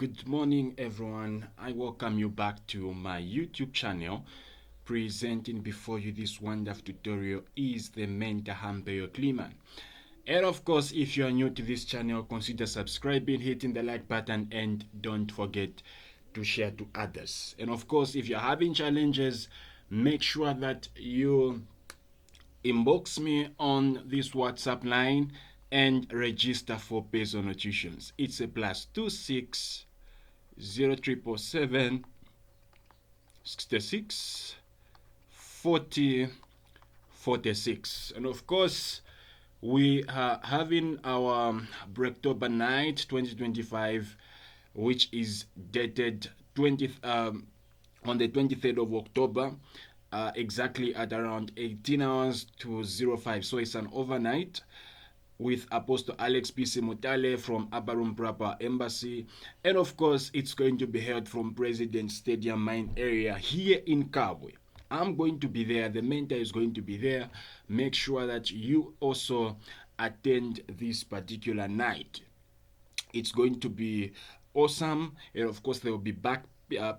Good morning, everyone. I welcome you back to my YouTube channel. Presenting before you this wonderful tutorial is the mentor Hampeyo Kliman. And of course, if you are new to this channel, consider subscribing, hitting the like button, and don't forget to share to others. And of course, if you're having challenges, make sure that you inbox me on this WhatsApp line and register for personal tuitions. It's a +26 0777 66 40 46. And of course, we are having our Breaktober night 2025, which is dated 20th on the 23rd of October, exactly at around 18 hours to 05. So it's an overnight with Apostle Alex P.C. Mutale from Abarum Proper Embassy. And of course, it's going to be held from President Stadium Mine area here in Kabwe. I'm going to be there. The mentor is going to be there. Make sure that you also attend this particular night. It's going to be awesome. And of course, there will be back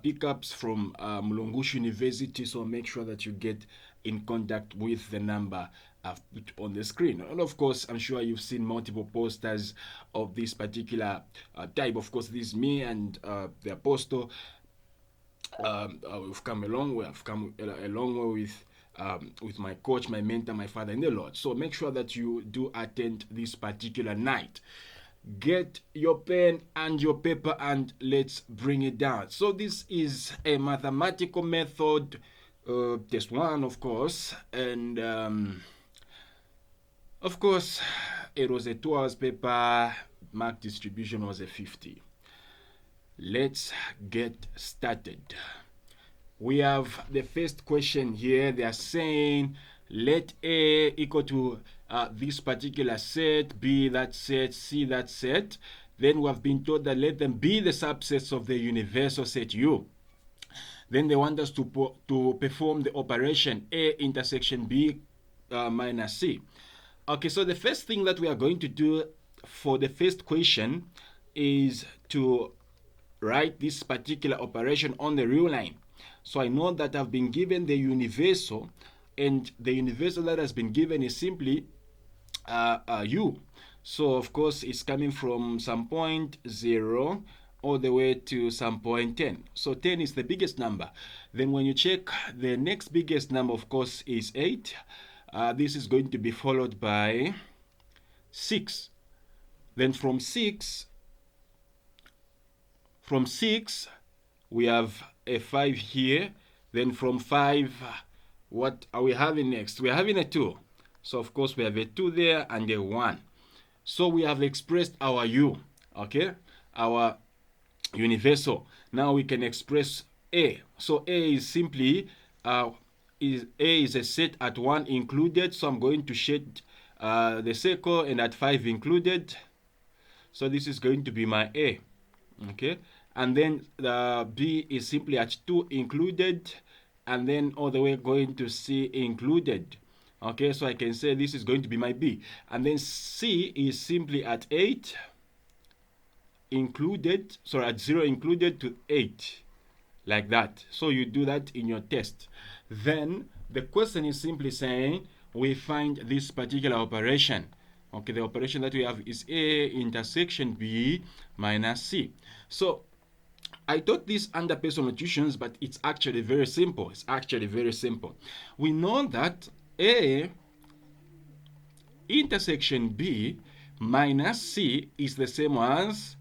pickups from Mulungush University. So make sure that you get in contact with the number I've put on the screen. And of course, I'm sure you've seen multiple posters of this particular type. Of course, this is me and the apostle. We've come a long way. I've come a long way with my coach, my mentor, my father in the Lord. So make sure that you do attend this particular night. Get your pen and your paper and let's bring it down. So this is a mathematical method, test one, of course, and of course it was a 2 hours paper. Mark distribution was a 50. Let's get started. We have the first question here. They are saying let A equal to this particular set, B that set, C that set. Then we have been told that let them be the subsets of the universal set U. Then they want us to perform the operation A intersection B minus C. Okay, so the first thing that we are going to do for the first question is to write this particular operation on the real line. So I know that I've been given the universal, and the universal that has been given is simply U. So of course it's coming from some point 0 all the way to some point 10. So 10 is the biggest number. Then when you check, the next biggest number, of course, is 8. This is going to be followed by 6. Then from 6, we have a 5 here. Then from 5, what are we having next? We are having a 2. So of course we have a 2 there and a 1. So we have expressed our U, okay? Our universal. Now we can express A. So A is simply, A is a set at 1 included. So I'm going to shade the circle, and at 5 included. So this is going to be my A, okay? And then the B is simply at 2 included, and then all the way going to C included. Okay, so I can say this is going to be my B. And then C is simply at 8 included, sorry, at 0 included to 8, like that. So you do that in your test. Then the question is simply saying we find this particular operation. Okay, the operation that we have is A intersection B minus C. So I taught this under personal tuitions, but it's actually very simple. It's actually very simple. We know that A intersection B minus C is the same as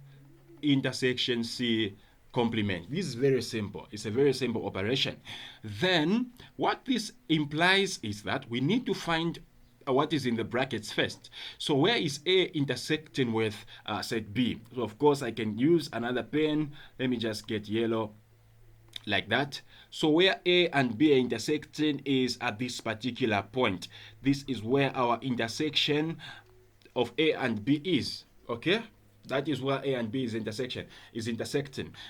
intersection C complement. This is very simple. It's a very simple operation. Then what this implies is that we need to find what is in the brackets first. So where is A intersecting with set B? So of course I can use another pen. Let me just get yellow, like that. So where A and B are intersecting is at this particular point. This is where our intersection of A and B is, okay? That is where A and B is intersecting.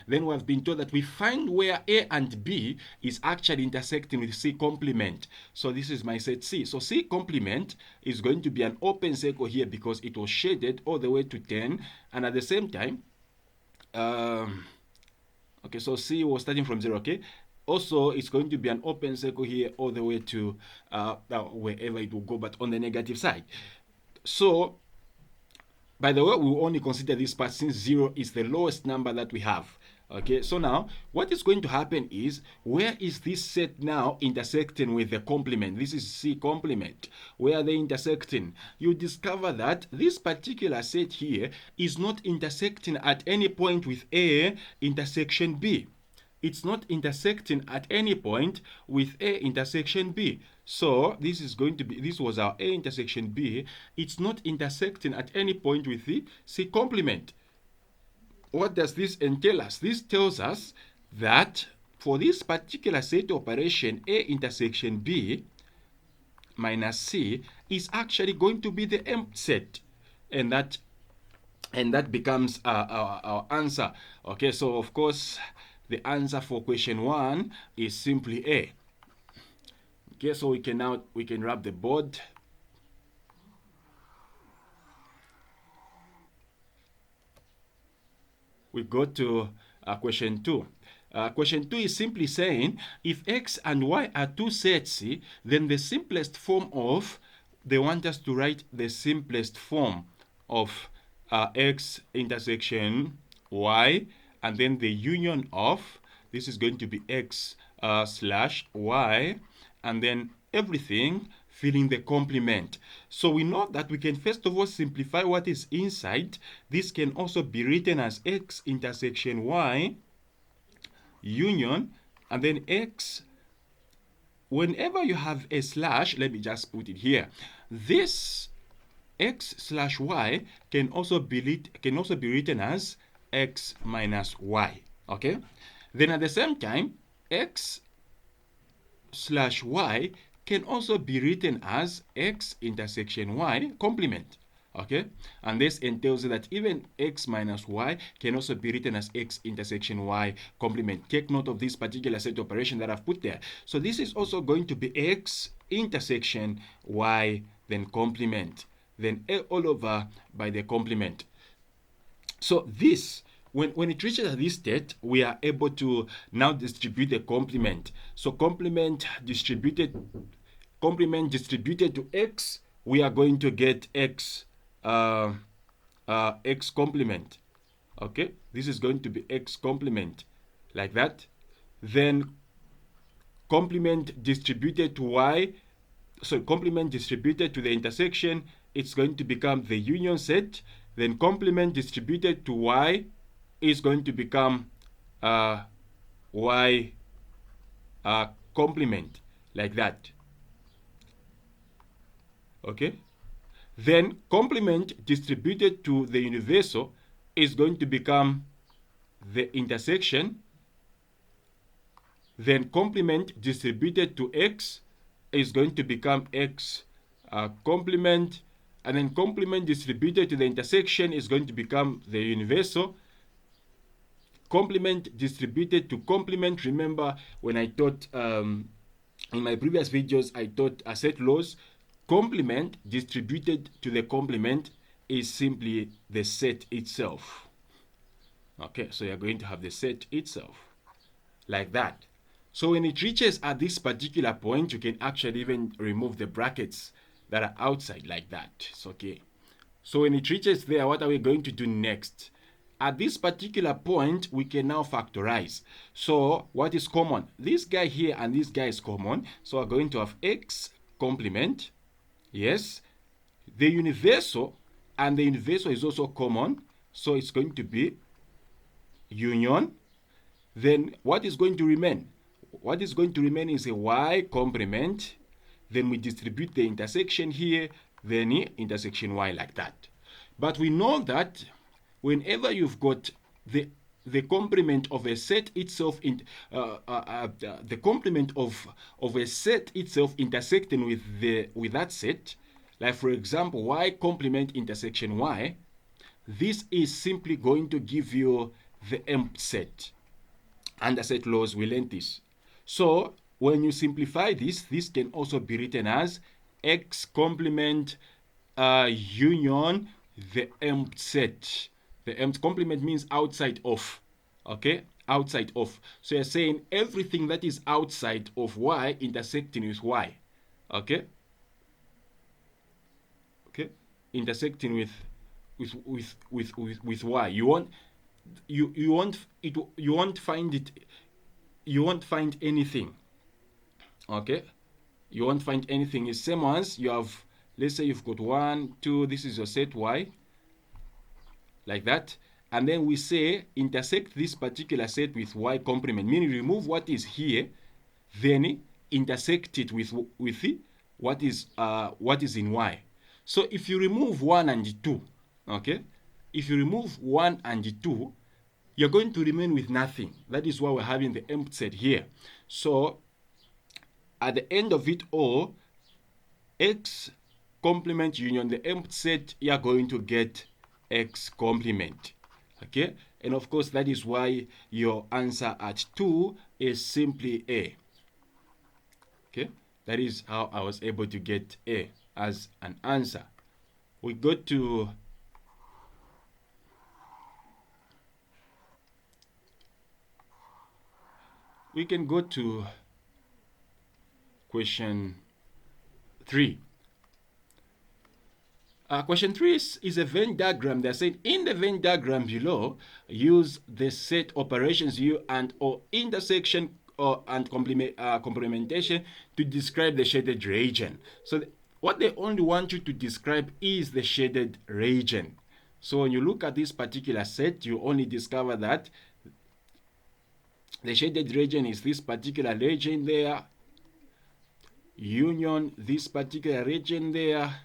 Then we have been told that we find where A and B is actually intersecting with C complement. So this is my set C. So C complement is going to be an open circle here because it was shaded all the way to 10. And at the same time, Okay, so C was starting from 0, okay? Also, it's going to be an open circle here all the way to wherever it will go, but on the negative side. So, by the way, we will only consider this part since 0 is the lowest number that we have. Okay, so now what is going to happen is, where is this set now intersecting with the complement? This is C complement. Where are they intersecting? You discover that this particular set here is not intersecting at any point with A intersection B. It's not intersecting at any point with A intersection B. So this is going to be, this was our A intersection B. It's not intersecting at any point with the C complement. What does this entail us? This tells us that for this particular set operation, A intersection B minus C is actually going to be the empty set. And that becomes our answer. Okay, so of course, the answer for question 1 is simply A. Okay, so we can wrap the board. We go to question 2. Question 2 is simply saying, if X and Y are two sets, then the simplest form of, they want us to write the simplest form of X intersection Y, and then the union of, this is going to be X slash Y, and then everything filling the complement. So we know that we can first of all simplify what is inside. This can also be written as X intersection Y union, and then X, whenever you have a slash, let me just put it here, this X slash Y can also be written as X minus Y. Okay, then at the same time, X slash Y can also be written as X intersection Y complement. Okay, and this entails that even X minus Y can also be written as X intersection Y complement. Take note of this particular set operation that I've put there. So this is also going to be X intersection Y, then complement, then A all over by the complement. So this, when it reaches this state, we are able to now distribute the complement. So complement distributed to X, we are going to get X X complement. Okay, this is going to be X complement, like that. Then complement distributed to Y, so complement distributed to the intersection, it's going to become the union set. Then complement distributed to Y is going to become Y complement, like that. Okay, then complement distributed to the universal is going to become the intersection. Then complement distributed to X is going to become X complement, and then complement distributed to the intersection is going to become the universal. Complement distributed to complement, remember when I taught in my previous videos, I taught set laws. Complement distributed to the complement is simply the set itself. Okay, so you're going to have the set itself, like that. So when it reaches at this particular point, you can actually even remove the brackets that are outside, like that. It's okay. So when it reaches there, what are we going to do next? At this particular point, we can now factorize. So what is common? This guy here and this guy is common. So we're going to have X complement. Yes. The universal, and the universal is also common. So it's going to be union. Then what is going to remain? What is going to remain is a Y complement. Then we distribute the intersection here, then intersection Y, like that. But we know that whenever you've got the complement of a set itself in the complement of a set itself intersecting with that set, like for example Y complement intersection Y, this is simply going to give you the empty set. Under set laws, we learned this. So when you simplify this, this can also be written as X complement union the empty set. The empty complement means outside of. Okay, outside of. So you're saying everything that is outside of y intersecting with y. Okay, okay, intersecting with y. You won't find it. You won't find anything. Okay, you won't find anything. It's same as you have. Let's say you've got 1, 2. This is your set y, like that. And then we say intersect this particular set with y complement, meaning remove what is here, then intersect it with what is in y. So if you remove 1 and 2, okay, if you remove 1 and 2, you're going to remain with nothing. That is why we're having the empty set here. So at the end of it all, x complement union the empty set, you're going to get x complement. Okay, and of course that is why your answer at 2 is simply A. Okay, that is how I was able to get A as an answer. We go to we can go to question 3. Question 3 is a Venn diagram. They're saying in the Venn diagram below, use the set operations U and or intersection and complementation to describe the shaded region. So what they only want you to describe is the shaded region. So when you look at this particular set, you only discover that the shaded region is this particular region there, union this particular region there.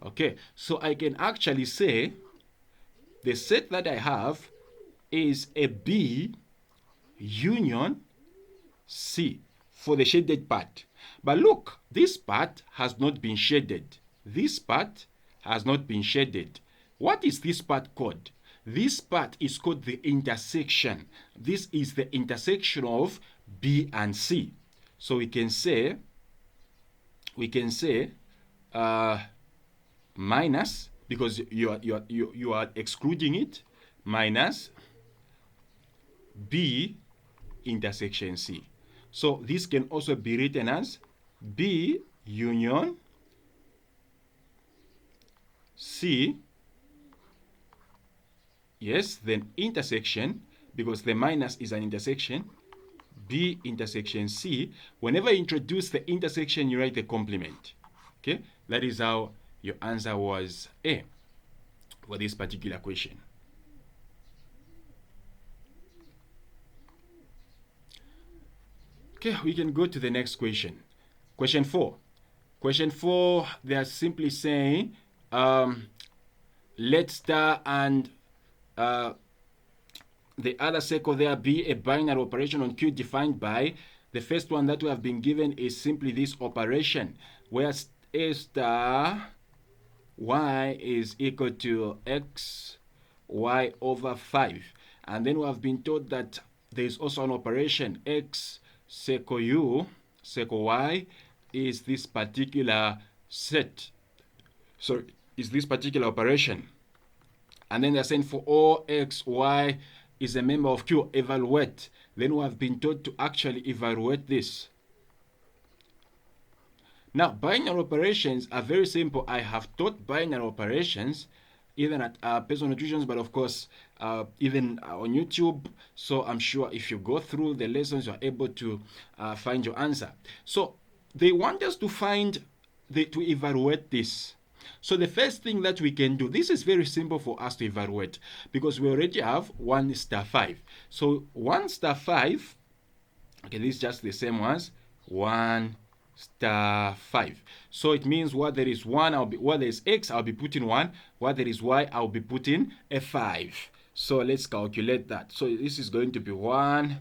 Okay, so I can actually say the set that I have is a B union C for the shaded part. But look, this part has not been shaded. This part has not been shaded. What is this part called? This part is called the intersection. This is the intersection of B and C. So we can say minus, because you are excluding it, minus B intersection C. So this can also be written as B union C, yes, then intersection, because the minus is an intersection, B intersection C. Whenever you introduce the intersection, you write the complement. Okay, that is how your answer was A for this particular question. Okay, we can go to the next question. Question 4. Question 4, they are simply saying, let star and the other circle there be a binary operation on Q defined by, the first one that we have been given is simply this operation, where A star y is equal to x y over 5. And then we have been told that there is also an operation x circle u circle y is this particular set. So is this particular operation. And then they're saying for all x, y is a member of Q, evaluate. Then we have been told to actually evaluate this. Now, binary operations are very simple. I have taught binary operations even at personal tuitions, but of course, even on YouTube. So I'm sure if you go through the lessons, you're able to find your answer. So they want us to to evaluate this. So the first thing that we can do, this is very simple for us to evaluate because we already have 1 star 5. So 1 star 5, okay, this is just the same as 1 star 5. So it means where there is 1, where there is x, I'll be putting 1. Where there is y, I'll be putting a 5. So let's calculate that. So this is going to be 1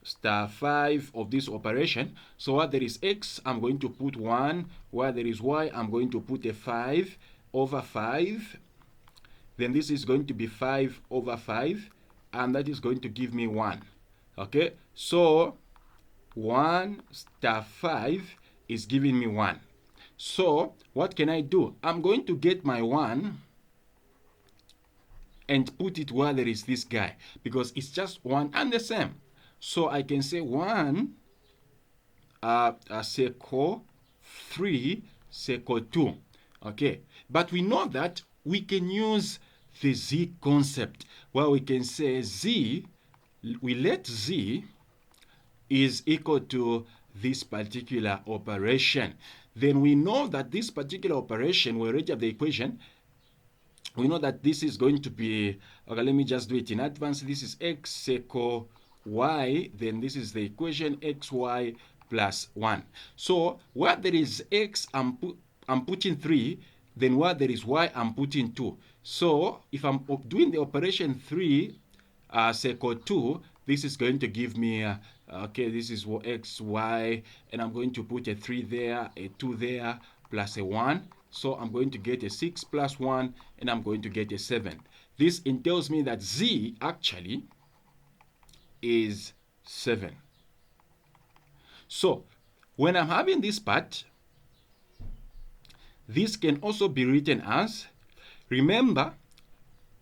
star 5 of this operation. So where there is x, I'm going to put 1. Where there is y, I'm going to put a 5 over 5. Then this is going to be 5 over 5. And that is going to give me 1. Okay, so 1 star 5 is giving me 1. So what can I do? I'm going to get my 1 and put it where there is this guy, because it's just one and the same. So I can say 1 circle 3 circle 2. Okay, but we know that we can use the z concept, where we can say z, we let z is equal to this particular operation. Then we know that this particular operation, we already have the equation. We know that this is going to be, okay, let me just do it in advance. This is x circle y, then this is the equation xy plus 1. So where there is x, I'm putting 3, then where there is y, I'm putting 2. So if I'm doing the operation 3 circle 2, this is going to give me, okay, this is x, y, and I'm going to put a 3 there, a 2 there, plus a 1. So I'm going to get a 6 plus 1, and I'm going to get a 7. This entails me that z actually is 7. So when I'm having this part, this can also be written as, remember,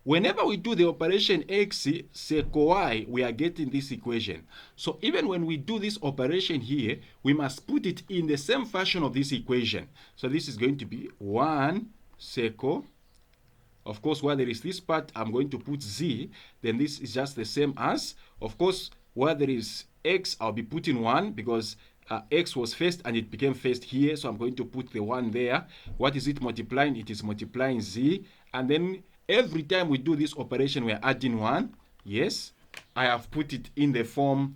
whenever we do the operation x circle y, we are getting this equation. So even when we do this operation here, we must put it in the same fashion of this equation. So this is going to be 1 circle. Of course, where there is this part, I'm going to put z. Then this is just the same as, of course, where there is x, I'll be putting 1 because x was first and it became first here. So I'm going to put the 1 there. What is it multiplying? It is multiplying z. And then every time we do this operation, we are adding 1. Yes, I have put it in the form,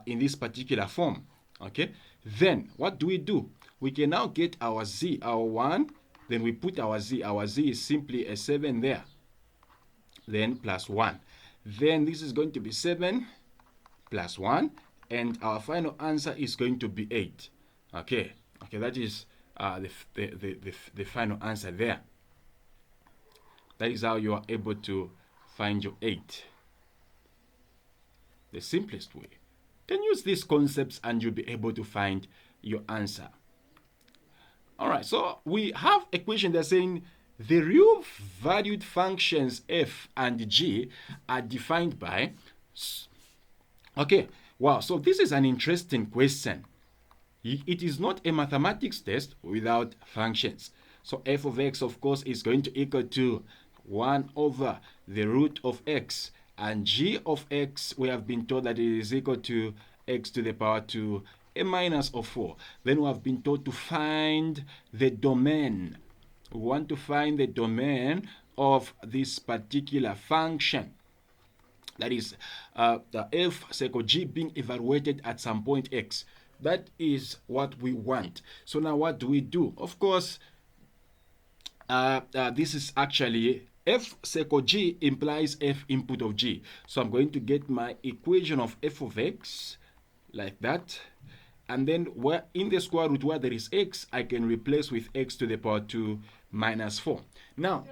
in this particular form. Okay, then what do? We can now get our z, our 1. Then we put our z. Our z is simply a 7 there. Then plus 1. Then this is going to be 7 plus 1. And our final answer is going to be 8. Okay, that is the final answer there. That is how you are able to find your 8. The simplest way. Then use these concepts and you'll be able to find your answer. All right, so we have equation that's saying the real valued functions f and g are defined by, okay, wow, so this is an interesting question. It is not a mathematics test without functions. So f of x, of course, is going to equal to 1 over the root of x. And g of x, we have been told that it is equal to x to the power 2 a minus of 4. Then we have been told to find the domain. We want to find the domain of this particular function. That is the f circle g being evaluated at some point x. That is what we want. So now what do? Of course, this is actually f circle g implies f input of g. So I'm going to get my equation of f of x like that. And then where in the square root where there is x, I can replace with x to the power 2 minus 4. Now,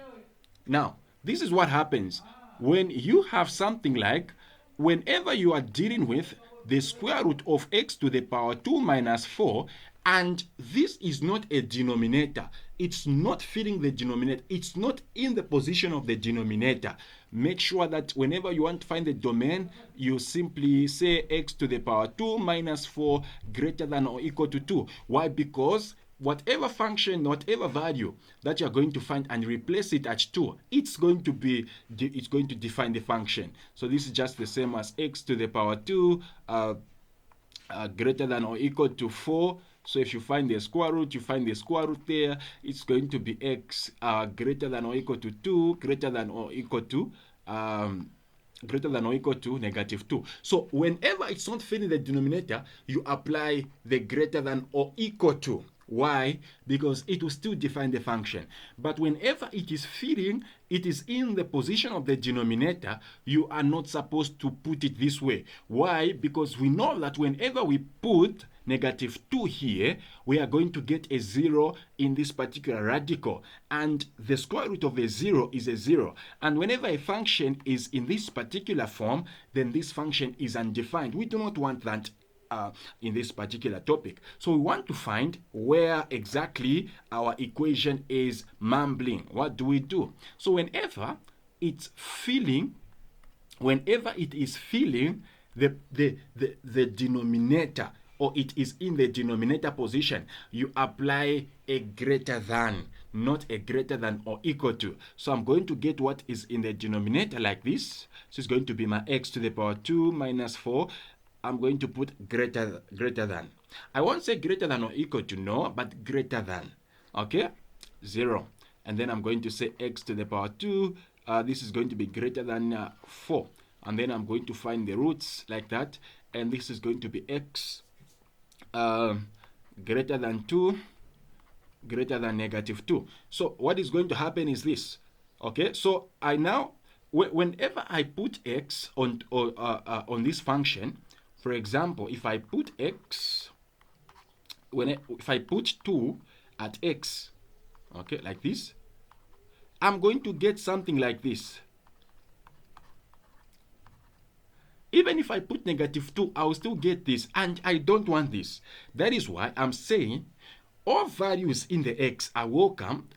this is what happens when you have something like, whenever you are dealing with the square root of x to the power 2 minus 4, and this is not a denominator, it's not filling the denominator, it's not in the position of the denominator. Make sure that whenever you want to find the domain, you simply say x to the power 2 minus 4 greater than or equal to 2. Why? Because whatever function, whatever value that you're going to find and replace it at 2, it's going to define the function. So this is just the same as x to the power 2 greater than or equal to 4. So if you find the square root, you find the square root there. It's going to be x greater than or equal to 2, greater than or equal to negative 2. So whenever it's not filling the denominator, you apply the greater than or equal to. Why? Because it will still define the function. But whenever it is filling, it is in the position of the denominator, you are not supposed to put it this way. Why? Because we know that whenever we put negative 2 here, we are going to get a 0 in this particular radical. And the square root of a 0 is a 0. And whenever a function is in this particular form, then this function is undefined. We do not want that in this particular topic. So we want to find where exactly our equation is mumbling. What do? So whenever it's filling, whenever it is filling the denominator, or it is in the denominator position, you apply a greater than, not a greater than or equal to. So I'm going to get what is in the denominator like this. So it's going to be my x to the power 2 minus 4. I'm going to put greater than. I won't say greater than or equal to, no, but greater than. Okay? 0. And then I'm going to say x to the power 2. This is going to be greater than 4. And then I'm going to find the roots like that. And this is going to be x greater than 2, greater than negative 2. So what is going to happen is this. Okay, so I now, whenever I put x on this function, for example, if I put x, if I put 2 at x, okay, like this, I'm going to get something like this. Even if I put negative 2, I'll still get this, and I don't want this. That is why I'm saying all values in the x are welcomed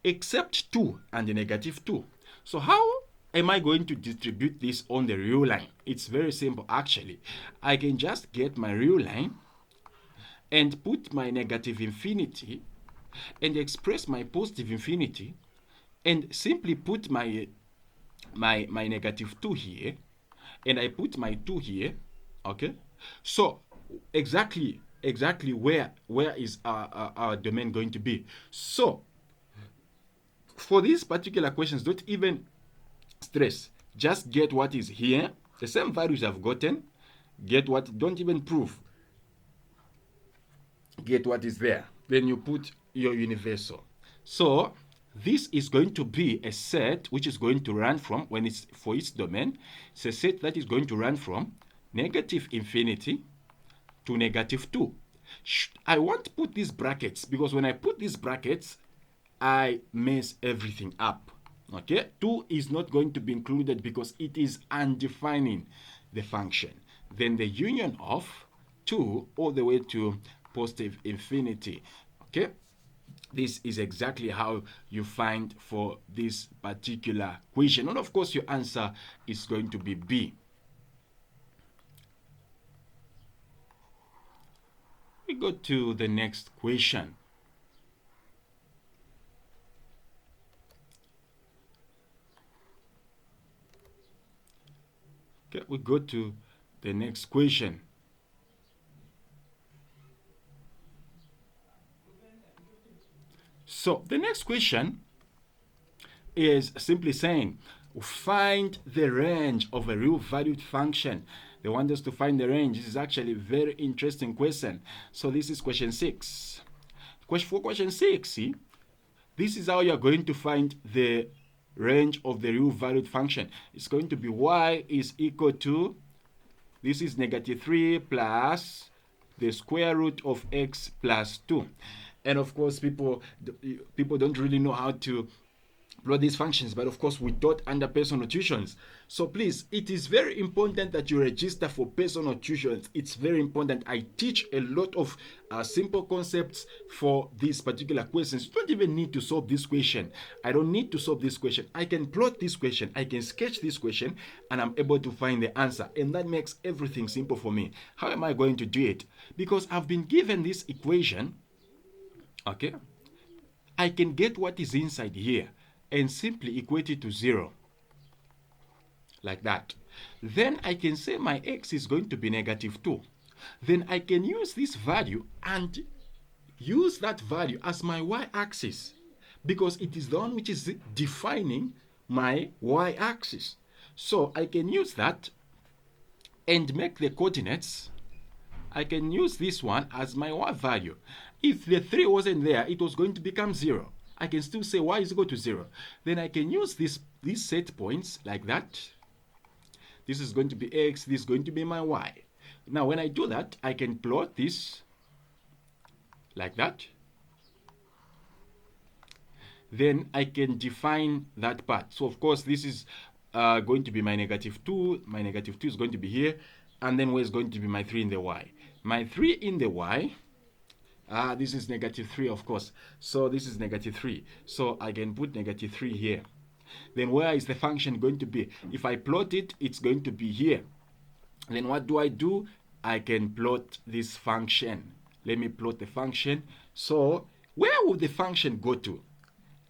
except 2 and the negative 2. So how am I going to distribute this on the real line? It's very simple actually. I can just get my real line and put my negative infinity and express my positive infinity and simply put my negative 2 here, and I put my 2 here. Okay, so exactly where is our domain going to be? So for these particular questions, don't even stress, just get what is here, the same values I've gotten, get what, don't even prove, get what is there, then you put your universal. So this is going to be a set which is going to run from, when it's for its domain, it's a set that is going to run from negative infinity to negative 2. I won't put these brackets, because when I put these brackets, I mess everything up. Okay, 2 is not going to be included because it is undefining the function. Then the union of 2 all the way to positive infinity. Okay, this is exactly how you find for this particular question. And of course, your answer is going to be B. We go to the next question. Okay, we go to the next question. So the next question is simply saying, find the range of a real valued function. They want us to find the range. This is actually a very interesting question. So this is question 6. For question 6, see, this is how you're going to find the range of the real valued function. It's going to be y is equal to, this is negative 3 plus the square root of x plus 2. And of course, people don't really know how to plot these functions, but of course we taught under personal tuitions. So please, it is very important that you register for personal tuitions. It's very important. I teach a lot of simple concepts for these particular questions. You don't even need to solve this question. I don't need to solve this question. I can plot this question, I can sketch this question, and I'm able to find the answer, and that makes everything simple for me. How am I going to do it? Because I've been given this equation. Okay, I can get what is inside here and simply equate it to 0, like that. Then I can say my x is going to be negative 2. Then I can use this value and use that value as my y-axis, because it is the one which is defining my y-axis. So I can use that and make the coordinates. I can use this one as my y value. If the 3 wasn't there, it was going to become 0. I can still say y is equal to 0. Then I can use these set points like that. This is going to be x, this is going to be my y. Now when I do that, I can plot this like that. Then I can define that part. So of course this is going to be my negative 2. My negative 2 is going to be here. And then where is going to be my 3 in the y? My 3 in the y, this is negative 3, of course. So this is negative 3. So I can put negative 3 here. then where is the function going to be? If I plot it, it's going to be here. Then what do? I can plot this function. Let me plot the function. So where would the function go to?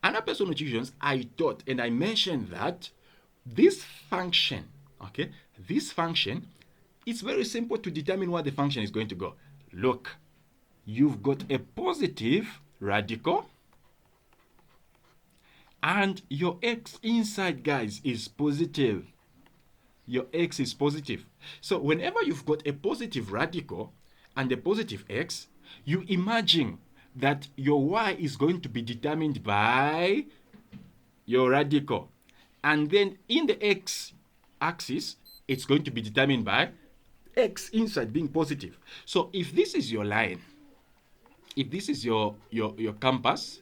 Another person with tuitions, I thought and I mentioned that this function, okay, this function, it's very simple to determine where the function is going to go. Look, you've got a positive radical, and your x inside, guys, is positive. Your x is positive. So whenever you've got a positive radical and a positive x, you imagine that your y is going to be determined by your radical. And then in the x axis, it's going to be determined by x inside being positive. So if this is your line, if this is your compass,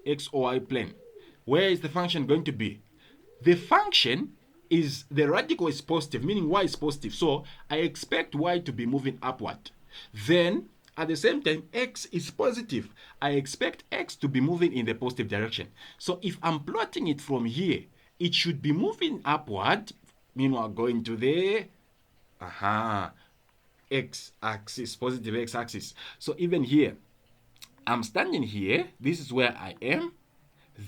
x or y plane, where is the function going to be? The function is, the radical is positive, meaning y is positive. So I expect y to be moving upward. Then at the same time, x is positive. I expect x to be moving in the positive direction. So if I'm plotting it from here, it should be moving upward, meanwhile going to the x-axis, positive x-axis. So even here, I'm standing here. This is where I am.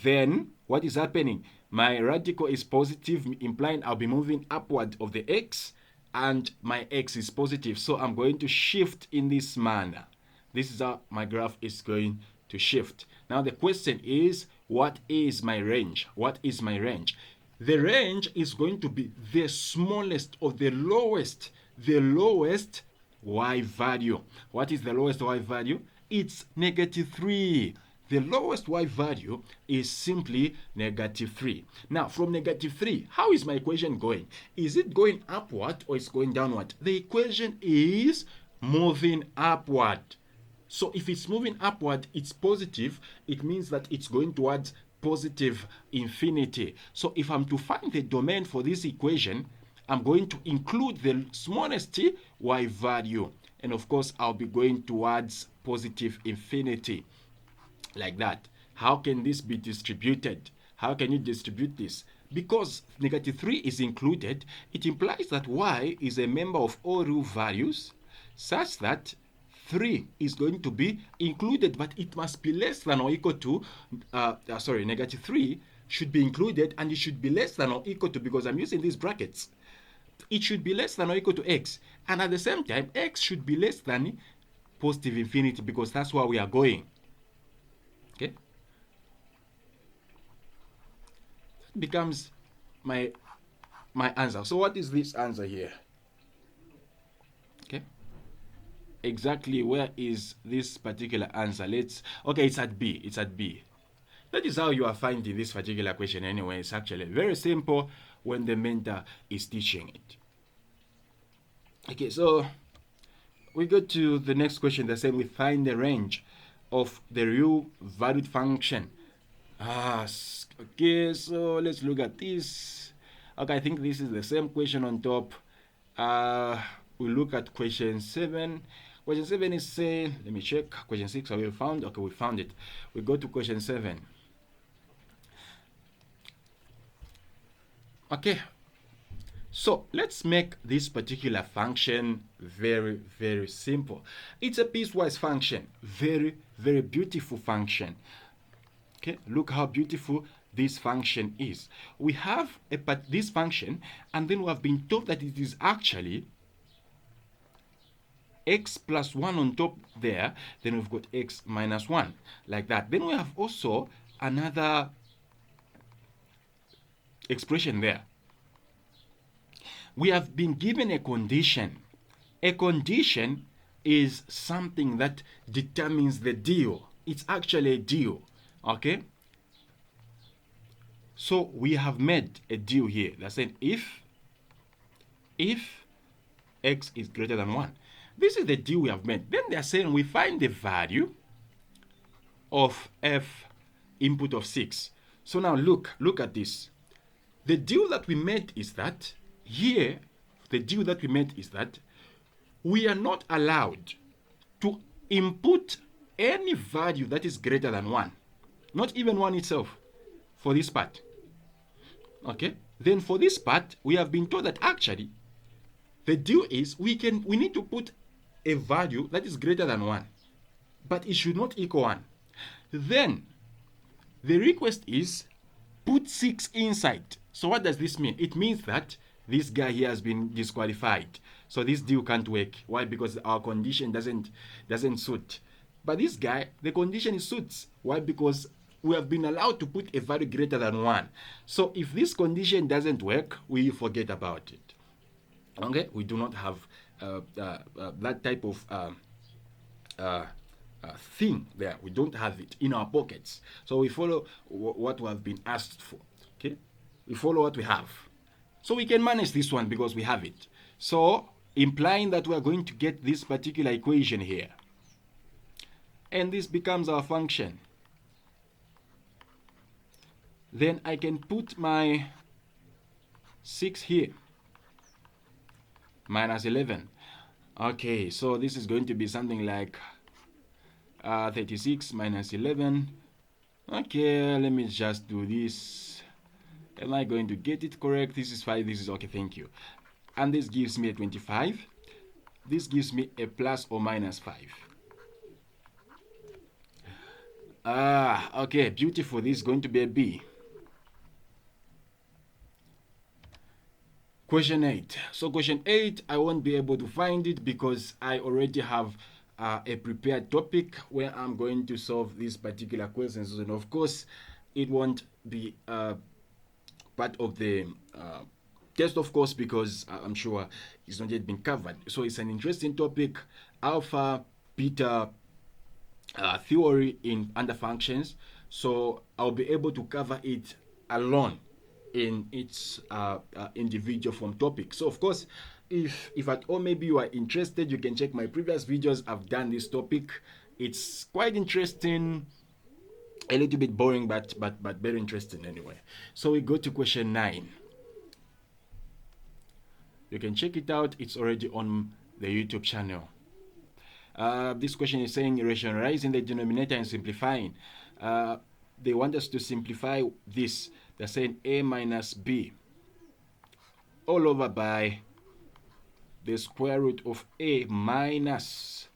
Then what is happening? My radical is positive, implying I'll be moving upward of the x, and my x is positive. So I'm going to shift in this manner. This is how my graph is going to shift. Now the question is, what is my range? What is my range? The range is going to be the smallest or the lowest y value. What is the lowest y value? It's -3. The lowest y value is simply -3. Now, from -3, how is my equation going? Is it going upward or is it going downward? The equation is moving upward. So if it's moving upward, it's positive. It means that it's going towards positive infinity. So if I'm to find the domain for this equation, I'm going to include the smallest y value. And of course, I'll be going towards positive infinity. Like that. How can this be distributed? How can you distribute this? Because -3 is included, it implies that y is a member of all real values, such that 3 is going to be included, but it must be less than or equal to, -3 should be included, and it should be less than or equal to, because I'm using these brackets, it should be less than or equal to x. And at the same time, x should be less than positive infinity, because that's where we are going. Okay, that becomes my answer. So what is this answer here? Okay, exactly where is this particular answer? Okay, it's at B. It's at B. That is how you are finding this particular question anyway. It's actually very simple when the mentor is teaching it. Okay, so we go to the next question. They say we find the range of the real valued function. Okay, so let's look at this. Okay, I think this is the same question on top. We look at question 7. Question 7 is saying, let me check. Question 6, have we found? Okay, we found it. We go to question 7. Okay, so let's make this particular function very, very simple. It's a piecewise function. Very, very beautiful function. Okay, look how beautiful this function is. We have this function, and then we have been told that it is actually x plus 1 on top there. Then we've got x minus 1, like that. Then we have also another expression there. We have been given a condition. A condition is something that determines the deal. It's actually a deal. Okay? So we have made a deal here that said if x is greater than 1. This is the deal we have made. Then they are saying we find the value of f input of 6. So now look at this. The deal that we made is that here, the deal that we made is that we are not allowed to input any value that is greater than 1. Not even 1 itself. for this part. Okay, then for this part, we have been told that actually the deal is we need to put a value that is greater than 1, but it should not equal 1. Then the request is put 6 inside. So what does this mean? It means that this guy here has been disqualified. So this deal can't work. Why? Because our condition doesn't suit. But this guy, the condition suits. Why? Because we have been allowed to put a value greater than 1. So if this condition doesn't work, we forget about it. Okay? We do not have that type of thing there. We don't have it in our pockets. So we follow what we have been asked for. Okay? We follow what we have. So we can manage this one because we have it. So implying that we are going to get this particular equation here. And this becomes our function. Then I can put my 6 here. Minus 11. Okay, so this is going to be something like 36 minus 11. Okay, let me just do this. Am I going to get it correct? This is 5, this is okay, thank you. And this gives me a 25. This gives me a plus or minus 5. Okay, beautiful. This is going to be a B. Question 8. So question 8, I won't be able to find it because I already have a prepared topic where I'm going to solve these particular questions. And of course, it won't be part of the test, of course, because I'm sure it's not yet been covered. So it's an interesting topic, alpha, beta theory in under functions. So I'll be able to cover it alone in its individual form topic. So of course, if at all maybe you are interested, you can check my previous videos. I've done this topic. It's quite interesting, a little bit boring, but very interesting anyway. So we go to question 9. You can check it out. It's already on the YouTube channel. This question is saying rationalizing the denominator and simplifying. They want us to simplify this. They're saying a minus b all over by the square root of a minus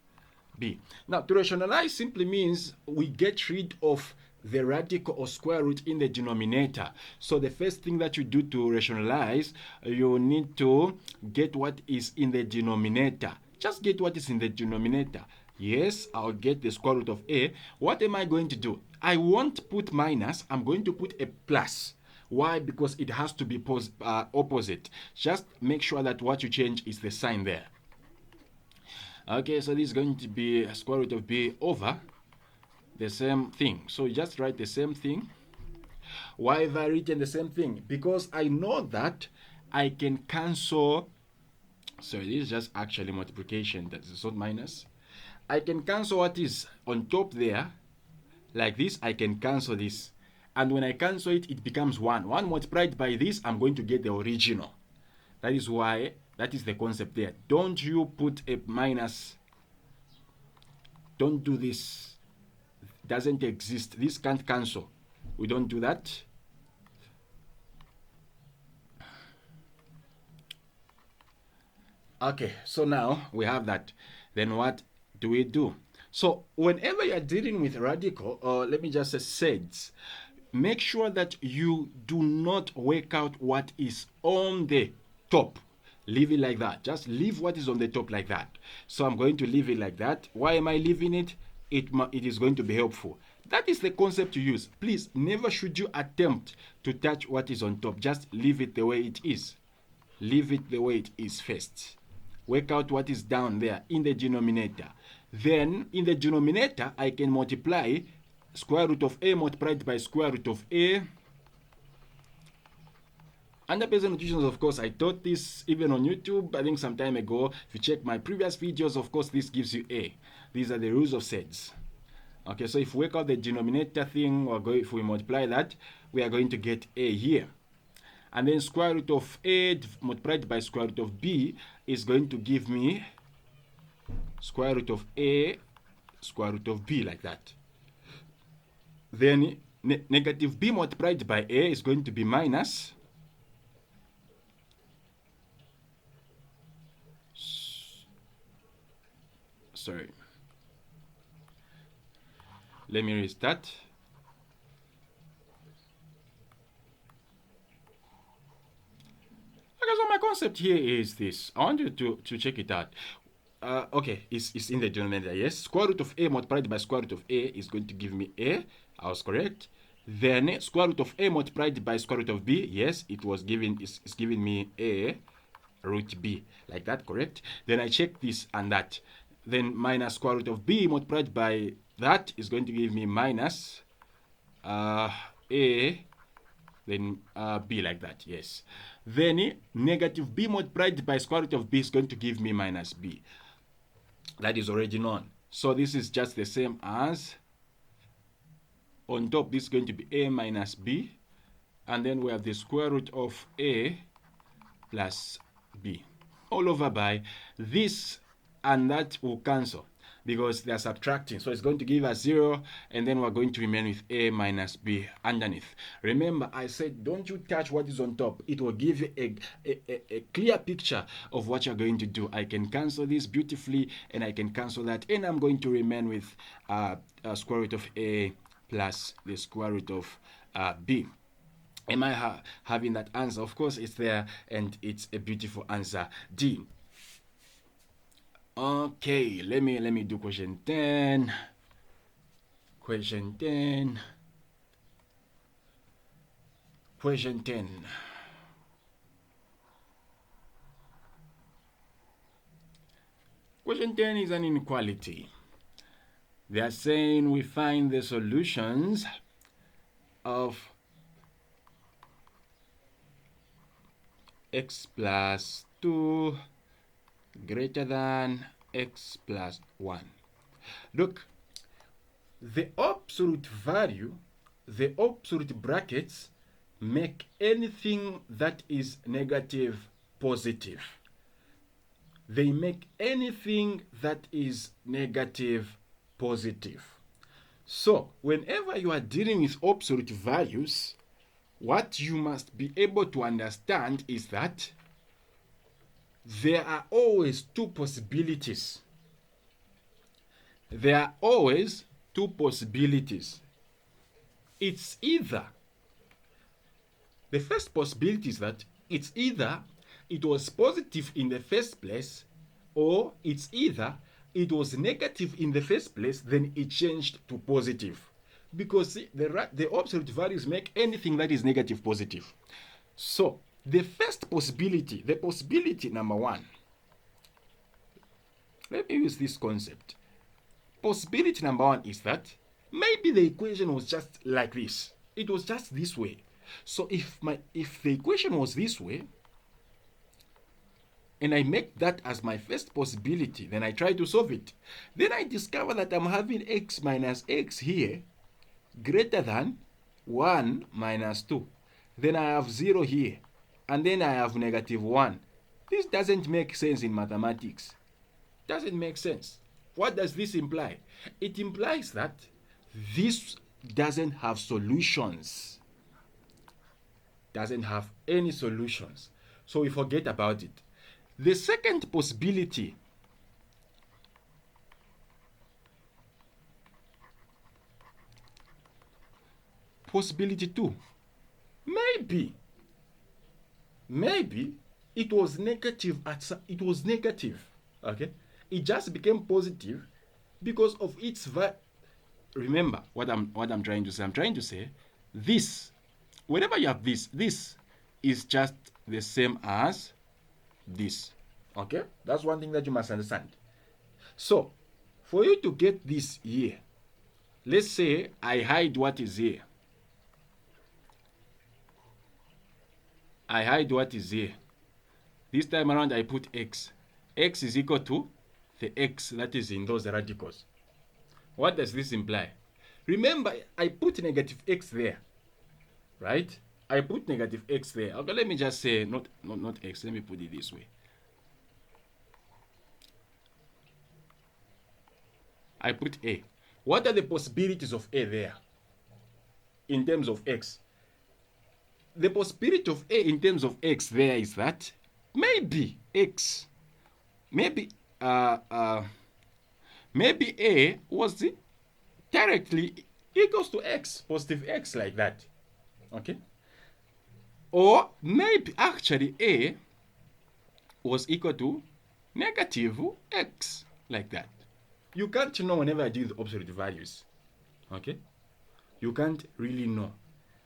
b. Now, to rationalize simply means we get rid of the radical or square root in the denominator. So the first thing that you do to rationalize, you need to get what is in the denominator. Just get what is in the denominator. Yes, I'll get the square root of a. What am I going to do? I won't put minus. I'm going to put a plus. Why? Because it has to be opposite. Just make sure that what you change is the sign there. Okay, so this is going to be a square root of b over the same thing. So just write the same thing. Why have I written the same thing? Because I know that I can cancel. So this is just actually multiplication. That is not minus. I can cancel what is on top there. Like this, I can cancel this. And when I cancel it, it becomes 1. 1 multiplied by this, I'm going to get the original. That is why, that is the concept there. Don't you put a minus. Don't do this. It doesn't exist. This can't cancel. We don't do that. Okay, so now we have that. Then what do we do? So whenever you're dealing with radical, or let me just say sets, make sure that you do not work out what is on the top. Leave it like that. Just leave what is on the top like that. So I'm going to leave it like that. Why am I leaving it? It is going to be helpful. That is the concept to use. Please, never should you attempt to touch what is on top. Just leave it the way it is. Leave it the way it is first. Work out what is down there in the denominator. Then, in the denominator, I can multiply square root of a multiplied by square root of a. Under Peasant Notations, of course, I taught this even on YouTube, I think some time ago. If you check my previous videos, of course, this gives you a. These are the rules of sets. Okay, so if we work out the denominator thing, or if we multiply that, we are going to get a here. And then square root of a multiplied by square root of b is going to give me square root of a, square root of b, like that. Then negative b multiplied by a is going to be minus sorry, let me restart. Okay, so my concept here is this. I want you to check it out. Okay, it's in the denominator, yes. Square root of a multiplied by square root of a is going to give me a. I was correct. Then square root of a multiplied by square root of b, yes, it's giving me a root b, like that, correct? Then I check this and that. Then minus square root of b multiplied by that is going to give me minus a, then b, like that, yes. Then negative b multiplied by square root of b is going to give me minus b. That is already known. So this is just the same as, on top, this is going to be a minus b, and then we have the square root of a plus b, all over by this, and that will cancel because they are subtracting. So it's going to give us 0, and then we're going to remain with a minus b underneath. Remember, I said don't you touch what is on top. It will give you a clear picture of what you're going to do. I can cancel this beautifully, and I can cancel that, and I'm going to remain with square root of a plus the square root of b. Am I having that answer? Of course, it's there, and it's a beautiful answer, D. Okay, let me do question 10. Question 10. Question 10. Question 10 is an inequality. They are saying we find the solutions of x plus 2 greater than x plus 1. Look, the absolute value, the absolute brackets make anything that is negative positive. They make anything that is negative positive. So whenever you are dealing with absolute values, what you must be able to understand is that there are always two possibilities. There are always two possibilities. It's either, the first possibility is that it's either it was positive in the first place, or it's either it was negative in the first place, then it changed to positive. Because the absolute values make anything that is negative positive. So the first possibility, the possibility number 1, let me use this concept. Possibility number 1 is that maybe the equation was just like this. It was just this way. So if the equation was this way, and I make that as my first possibility, then I try to solve it. Then I discover that I'm having x minus x here greater than 1 minus 2. Then I have 0 here, and then I have negative 1. This doesn't make sense in mathematics. Doesn't make sense. What does this imply? It implies that this doesn't have solutions. Doesn't have any solutions. So we forget about it. The second possibility, possibility 2, maybe it was negative it was negative, okay? It just became positive because of its value. Remember what I'm trying to say. I'm trying to say this, whenever you have this is just the same as this, okay? That's one thing that you must understand. So for you to get this here, let's say I hide what is here. I hide what is here. This time around I put x. X is equal to the x that is in those radicals. What does this imply? Remember, I put negative x there, right? I put negative x there. Okay, let me just say not x. Let me put it this way. I put a. What are the possibilities of a there? in terms of x. The possibility of a in terms of x there is that maybe x, maybe maybe a was directly equals to x, positive x, like that. Okay? Or maybe actually a was equal to negative x, like that. You can't know whenever I deal with absolute values. Okay? You can't really know.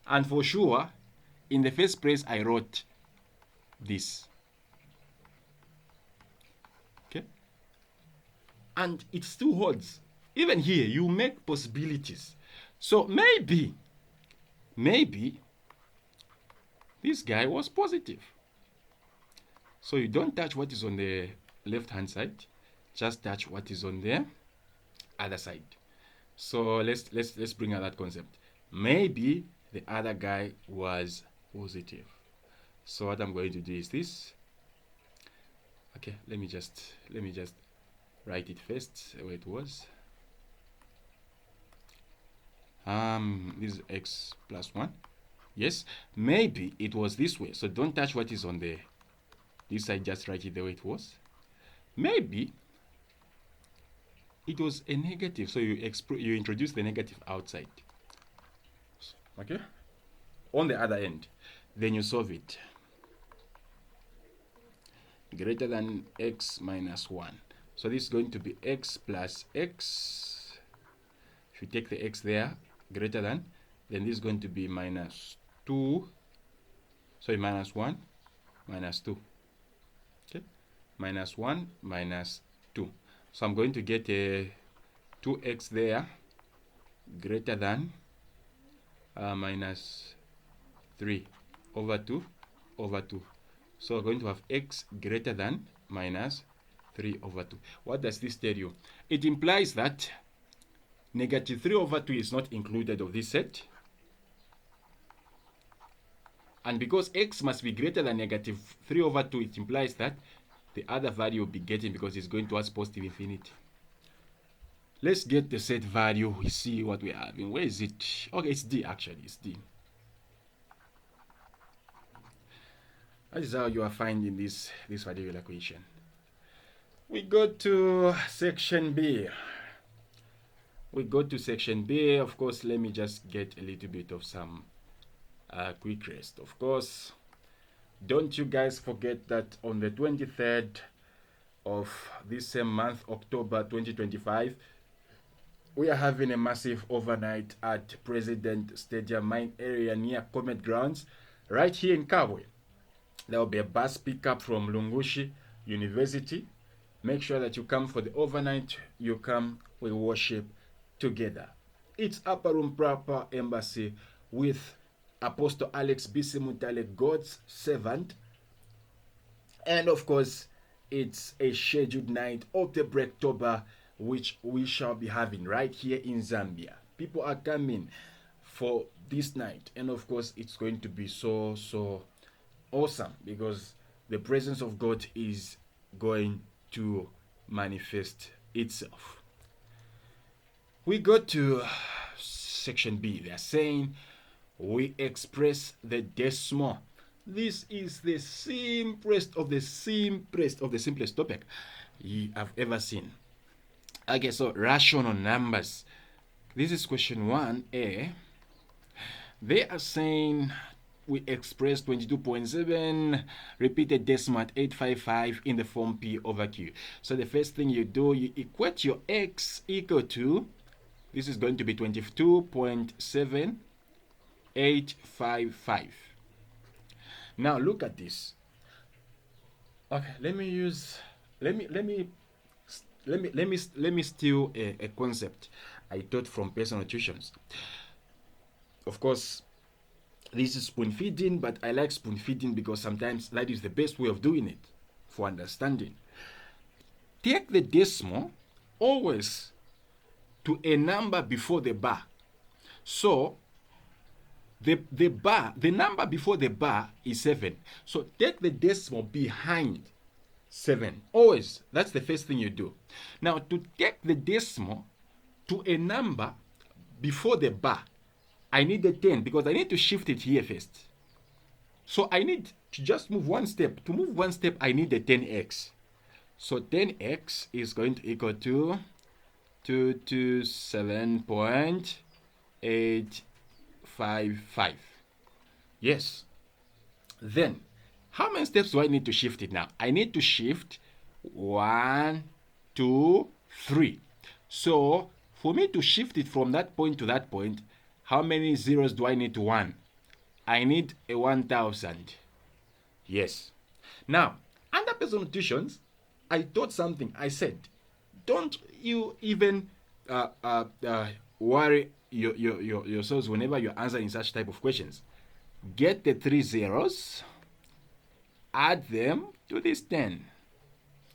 And for sure, in the first place, I wrote this. Okay? And it still holds. Even here, you make possibilities. So maybe this guy was positive. So you don't touch what is on the left-hand side. Just touch what is on the other side. So let's bring out that concept. Maybe the other guy was positive. So what I'm going to do is this. Okay, let me just write it first where it was. This is x plus 1. Yes, maybe it was this way. So don't touch what is on this side, just write it the way it was. Maybe it was a negative, so you introduce the negative outside. Okay? On the other end, then you solve it. Greater than x minus 1. So this is going to be x plus x. If you take the x there, greater than, then this is going to be minus 2. Sorry, minus 1, minus 2. Okay? Minus 1, minus 2. So I'm going to get a 2x there greater than minus 3 over 2 over 2. So we're going to have x greater than minus 3 over 2. What does this tell you? It implies that negative 3 over 2 is not included of this set. And because x must be greater than negative 3 over 2, it implies that the other value will be getting, because it's going towards positive infinity. Let's get the set value. We see what we are having. Where is it? Okay, it's D actually. It's D. That is how you are finding this particular equation. We go to section B. Of course, let me just get a little bit of some quick rest. Of course, don't you guys forget that on the 23rd of this same month, October 2025, we are having a massive overnight at President Stadium Mine area near Comet Grounds, right here in Kabwe. There will be a bus pickup from Lungushi University. Make sure that you come for the overnight. You come, we worship together. It's Upper Room Proper Embassy with Apostle Alex Bisi Mutale, God's servant. And of course, it's a scheduled night of the Breaktober, which we shall be having right here in Zambia. People are coming for this night. And of course, it's going to be so awesome, because the presence of God is going to manifest itself. We go to section B. They are saying we express the decimal. This is the simplest of the simplest topic you have ever seen. Okay, so rational numbers. This is question 1A. They are saying we express 22.7 repeated decimal at 855 in the form P over Q. So the first thing you do, you equate your x equal to, this is going to be 22.7855. Now look at this. Okay, let me steal a concept I taught from personal tuitions. Of course, this is spoon feeding, but I like spoon feeding because sometimes that is the best way of doing it for understanding. Take the decimal always to a number before the bar. So the number before the bar is 7. So take the decimal behind 7. Always. That's the first thing you do. Now, to take the decimal to a number before the bar, I need the 10 because I need to shift it here first. So I need to just move one step. To move one step, I need the 10x. So 10x is going to equal to 227.855. Yes. Then, how many steps do I need to shift it now? I need to shift 1, 2, 3. So, for me to shift it from that point to that point, how many zeros do I need to 1? I need a 1000. Yes. Now, under personal tuitions, I taught something. I said, don't you even worry yourselves whenever you're answering such type of questions. Get the 3 zeros, add them to this 10.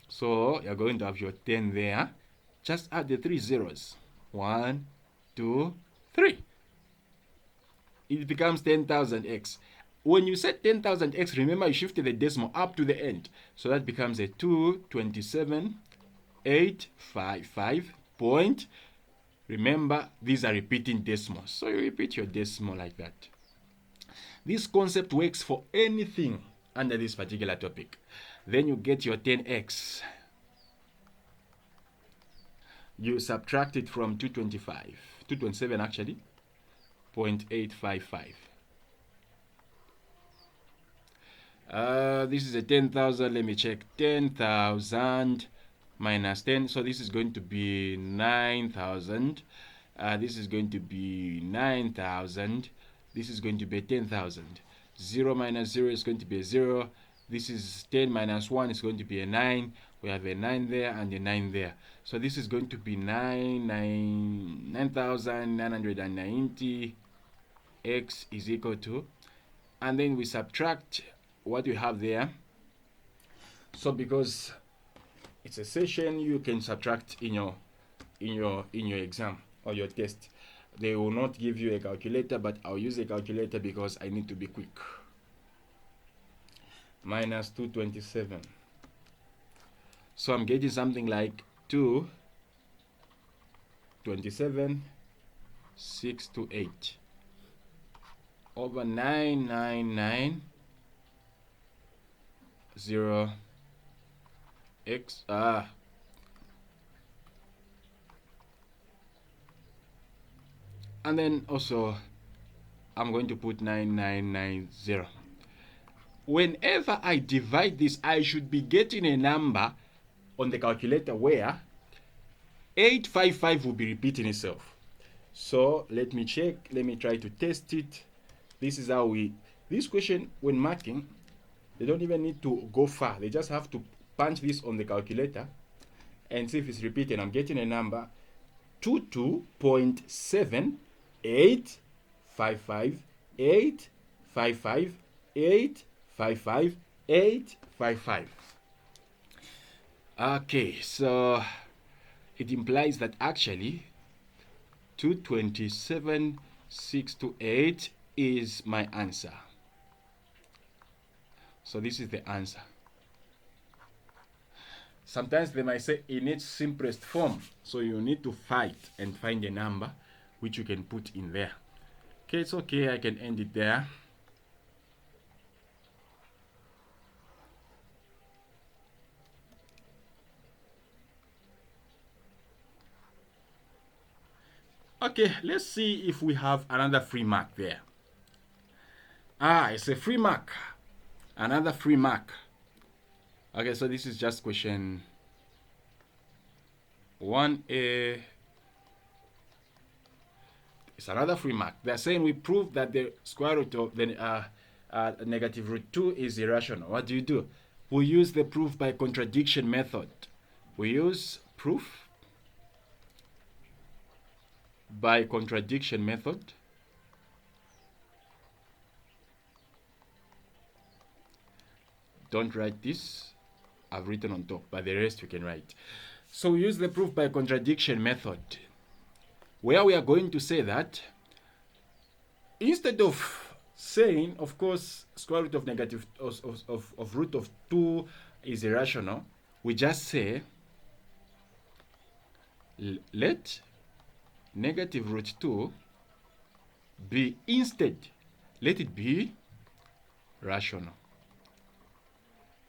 So you're going to have your 10 there. Just add the 3 zeros. 1, 2, 3. It becomes 10,000x. When you said 10,000x, remember you shifted the decimal up to the end. So that becomes a 227,855 point. Remember, these are repeating decimals. So you repeat your decimal like that. This concept works for anything under this particular topic. Then you get your 10x. You subtract it from 227 actually, 0.855. This is a 10,000. Let me check. 10,000 minus 10. So this is going to be 9,000. This is going to be 9,000. This is going to be 10,000. 0 minus 0 is going to be a 0. This is 10 minus 1 is going to be a 9. We have a 9 there and a 9 there. So this is going to be 9,990. X is equal to, and then we subtract what we have there. So because it's a session, you can subtract in your exam or your test. They will not give you a calculator, but I'll use a calculator because I need to be quick. Minus 227. So I'm getting something like 227,628 over 9990 x and then also I'm going to put 9990. Whenever I divide this, I should be getting a number on the calculator where 855 will be repeating itself. So let me check. Let me try to test it. This is how this question, when marking, they don't even need to go far. They just have to punch this on the calculator and see if it's repeating. I'm getting a number 22.7855855855. Okay, so it implies that actually 227,628 is my answer. So this is the answer. Sometimes they might say in its simplest form, so you need to fight and find a number which you can put in there. Okay, it's okay, I can end it there. Okay, let's see if we have another free mark there. It's a free mark. Another free mark. Okay, so this is just question 1A. It's another free mark. They're saying we prove that the square root of the negative root 2 is irrational. What do? We use the proof by contradiction method. We use proof by contradiction method. Don't write this. I've written on top, but the rest you can write. So we use the proof by contradiction method, where we are going to say that instead of saying, of course, square root of negative of root of 2 is irrational, we just say let negative root 2 b. Instead, let it be rational.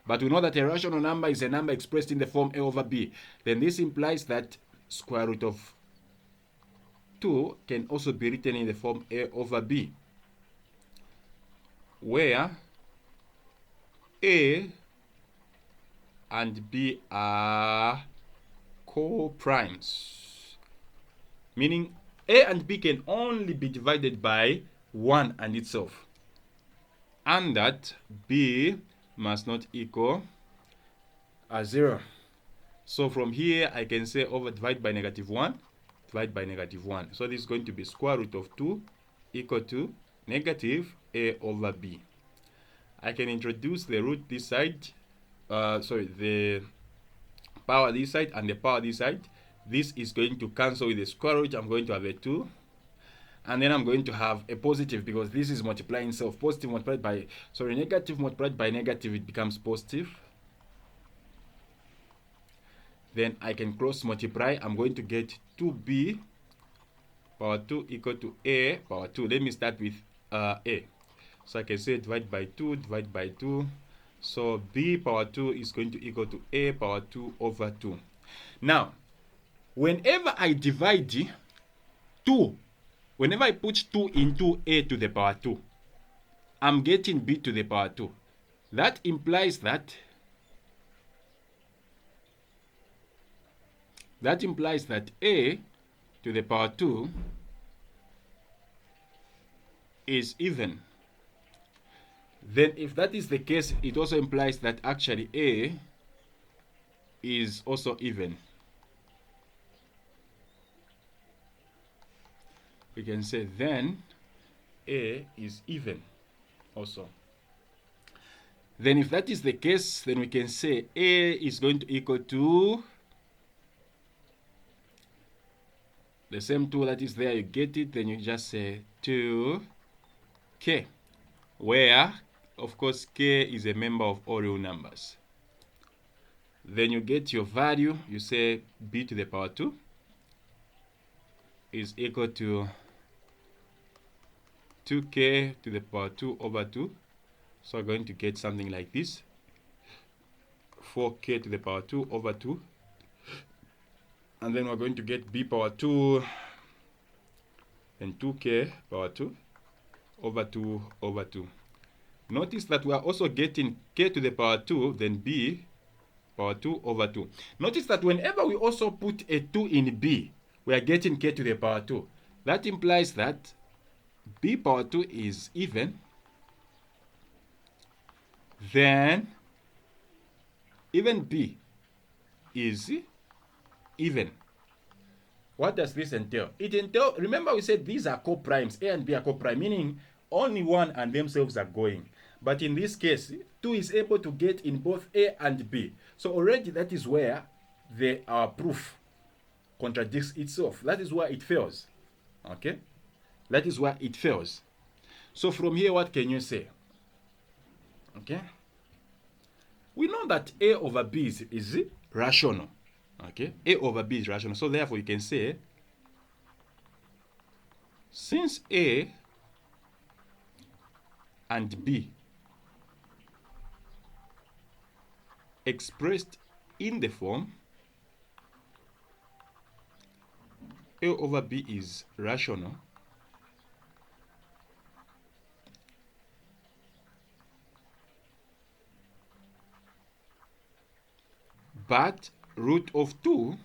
But we know that a rational number is a number expressed in the form a over b. Then this implies that square root of 2 can also be written in the form a over b, where a and b are co-primes, meaning a and b can only be divided by 1 and itself, and that b must not equal 0. So from here I can say over divide by -1, divide by -1. So this is going to be square root of 2 equal to negative a over b. I can introduce the root this side, the power this side and the power this side. This is going to cancel with the square root. I'm going to have a 2. And then I'm going to have a positive because this is multiplying itself. Positive multiplied by, negative multiplied by negative, it becomes positive. Then I can cross multiply. I'm going to get 2b power 2 equal to a power 2. Let me start with a. So I can say divide by 2, divide by 2. So b power 2 is going to equal to a power 2 over 2. Now, whenever I divide 2, whenever I put 2 into a to the power 2, I'm getting b to the power 2. That implies that a to the power 2 is even. Then if that is the case, it also implies that actually a is also even. We can say then a is even also. Then if that is the case, then we can say a is going to equal to the same 2 that is there. You get it, then you just say 2k, where of course k is a member of all real numbers. Then you get your value. You say b to the power 2 is equal to 2k to the power 2 over 2. So we're going to get something like this. 4k to the power 2 over 2. And then we're going to get b power 2 and 2k power 2 over 2 over 2. Notice that we are also getting k to the power 2, then b power 2 over 2. Notice that whenever we also put a 2 in b, we are getting k to the power 2. That implies that b power 2 is even. Then even b is even. What does this entail? It entails, remember we said these are co-primes. A and b are co-prime, meaning only one and themselves are going. But in this case, 2 is able to get in both a and b. So already that is where our proof contradicts itself. That is why it fails. Okay? That is why it fails. So from here, what can you say? Okay? We know that a over b is rational. Okay? A over b is rational. So therefore, you can say, since a and b expressed in the form a over b is rational, but root of 2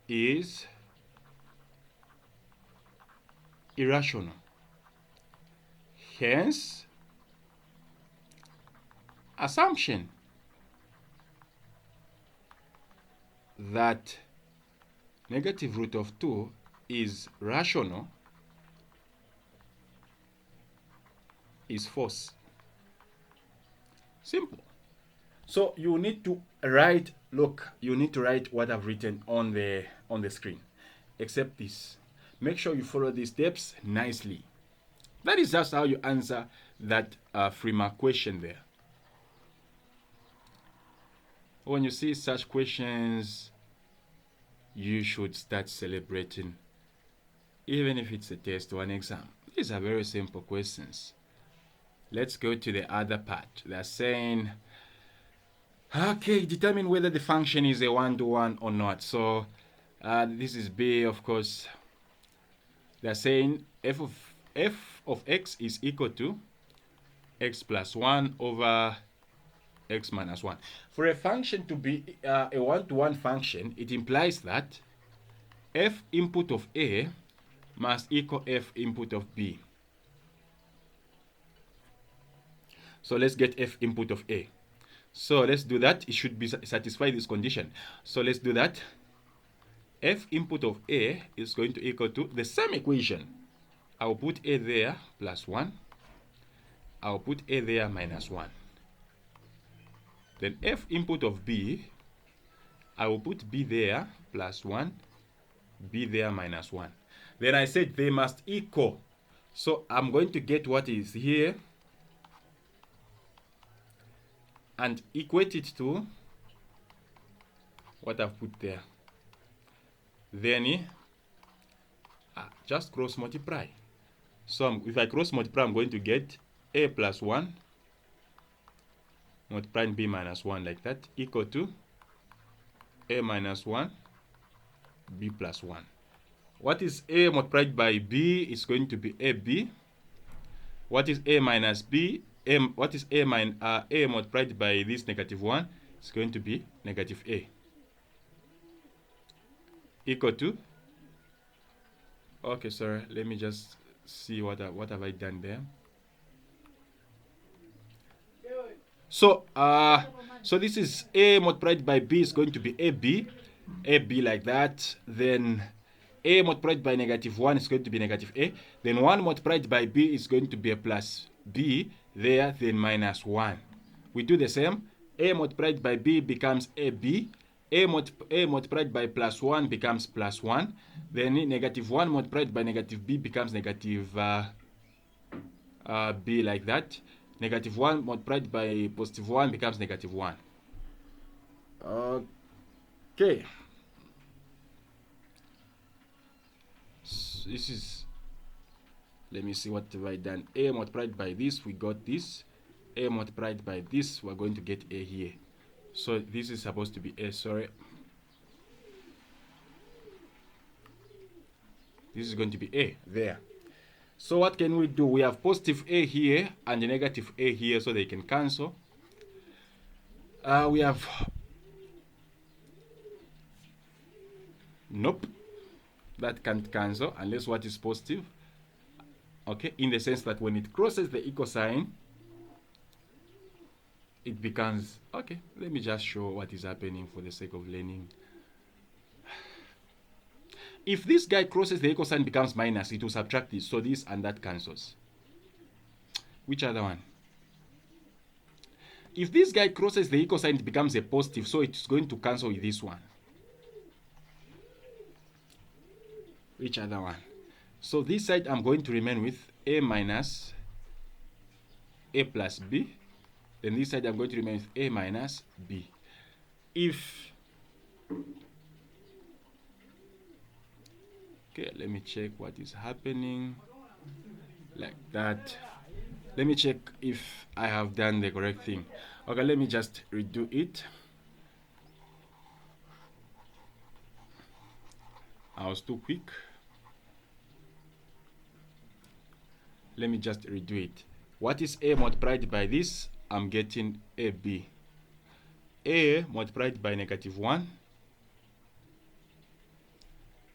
is irrational. Hence, assumption that negative root of 2 is rational is false. Simple. So you need to write, you need to write what I've written on the screen, except this. Make sure you follow these steps nicely. That is just how you answer that free mark question there. When you see such questions, you should start celebrating, even if it's a test or an exam. These are very simple questions. Let's go to the other part. They're saying, okay, determine whether the function is a one-to-one or not. So this is B, of course. They're saying f of x is equal to x plus 1 over x minus 1. For a function to be a one-to-one function, it implies that f input of A must equal f input of B. So let's get f input of A. So let's do that. It should be satisfy this condition. So let's do that. F input of A is going to equal to the same equation. I'll put A there plus 1. I'll put A there minus 1. Then F input of B, I will put B there plus 1, B there minus 1. Then I said they must equal. So I'm going to get what is here and equate it to what I've put there. Then just cross multiply. So if I cross multiply, I'm going to get A plus 1 multiplying B minus 1 like that equal to A minus 1 B plus 1. What is A multiplied by B is going to be AB. What is A minus B? What is A multiplied by this negative 1 is going to be negative A equal to, okay, sorry, let me just see what have I done there. So so this is A multiplied by B is going to be AB like that. Then A multiplied by negative 1 is going to be negative A. Then 1 multiplied by B is going to be a plus B there, then minus 1. We do the same. A multiplied by B becomes AB. A multiplied by plus 1 becomes plus 1. Then negative 1 multiplied by negative B becomes negative B like that. Negative 1 multiplied by positive 1 becomes negative 1. Okay. So this is, let me see what have I done. A multiplied by this, we got this. A multiplied by this, we're going to get A here. So this is supposed to be A, sorry. This is going to be A there. So what can we do? We have positive A here and negative A here, so they can cancel. We have, nope, that can't cancel unless what is positive. Okay, in the sense that when it crosses the equal sign, it becomes, okay, let me just show what is happening for the sake of learning. If this guy crosses the equal sign becomes minus, it will subtract this. So this and that cancels. Which other one? If this guy crosses the equal sign, it becomes a positive. So it's going to cancel with this one. Which other one? So this side I'm going to remain with A minus A plus B. Then this side I'm going to remain with A minus B. If, okay, let me check what is happening. Like that. Let me check if I have done the correct thing. Okay, let me just redo it. I was too quick. Let me just redo it. What is A multiplied by this? I'm getting AB. A multiplied by negative 1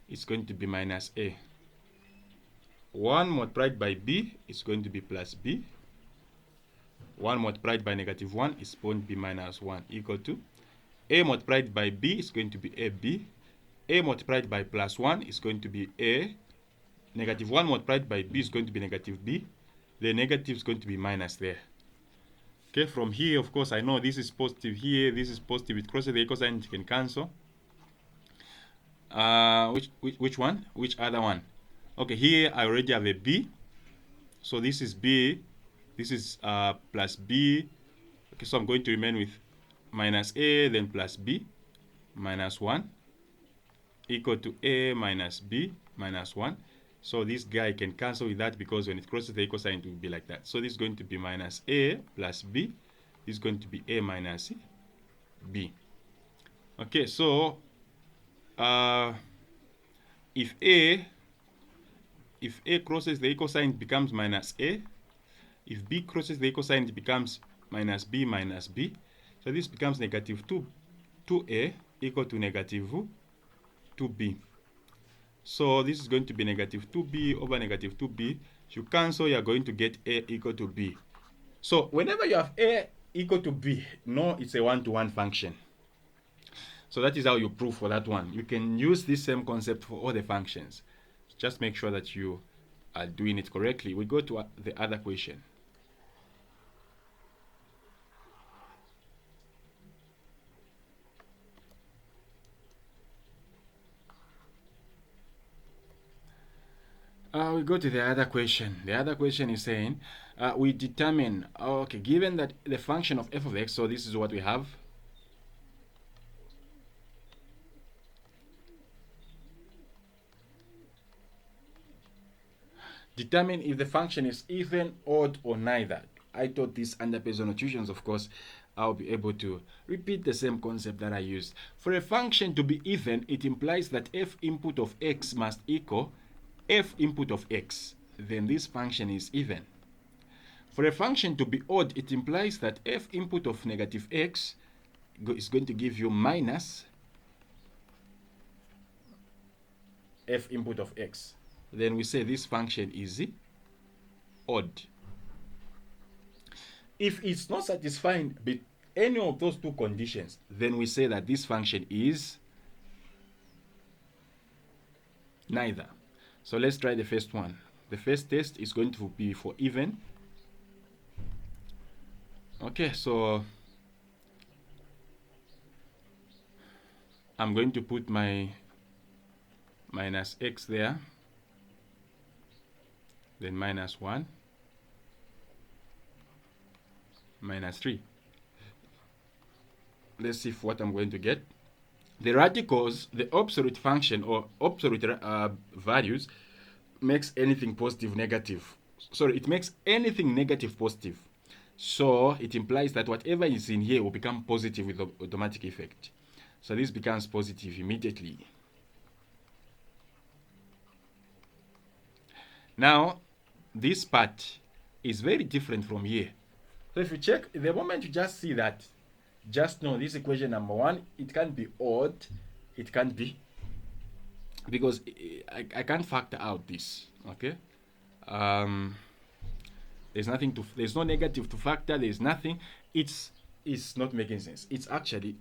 is going to be minus A. 1 multiplied by B is going to be plus B. 1 multiplied by negative 1 is going to be minus 1 equal to A multiplied by B is going to be AB. A multiplied by plus 1 is going to be A. Negative 1 multiplied by B is going to be negative B. The negative is going to be minus there. Okay, from here, of course, I know this is positive here, this is positive. It crosses the equal sign, it can cancel. Which one? Which other one? Okay, here I already have a B. So this is B. This is plus B. Okay, so I'm going to remain with minus A, then plus B, minus 1, equal to A minus B, minus 1. So this guy can cancel with that because when it crosses the equal sign, it will be like that. So this is going to be minus a plus b. This is going to be a minus b. Okay, so if a crosses the equal sign, it becomes minus a. If b crosses the equal sign, it becomes minus b minus b. So this becomes negative 2a equal to negative 2b. So this is going to be negative 2b over negative 2b. If you cancel, you are going to get a equal to b. So whenever you have a equal to b, no, it's a one-to-one function. So that is how you prove for that one. You can use this same concept for all the functions. Just make sure that you are doing it correctly. We go to the other question. We go to the other question. The other question is saying, we determine, okay, given that the function of f of x, so this is what we have. Determine if the function is even, odd, or neither. I taught this under Peasant tuitions, of course. I'll be able to repeat the same concept that I used. For a function to be even, it implies that f input of x must equal f input of x. Then this function is even. For a function to be odd, it implies that f input of negative x is going to give you minus f input of x. Then we say this function is odd. If it's not satisfying with any of those two conditions, then we say that this function is neither. So let's try the first one. The first test is going to be for even. Okay, so I'm going to put my minus x there, then minus 1, minus 3. Let's see what I'm going to get. The radicals, the absolute function or absolute values, makes anything positive negative. Sorry, it makes anything negative positive. So it implies that whatever is in here will become positive with automatic effect. So this becomes positive immediately. Now, this part is very different from here. So if you check, the moment you just see that, just know this equation number 1, it can't be odd, it can't be, because I can't factor out this, okay? There's no negative to factor, there's nothing. It's not making sense. It's actually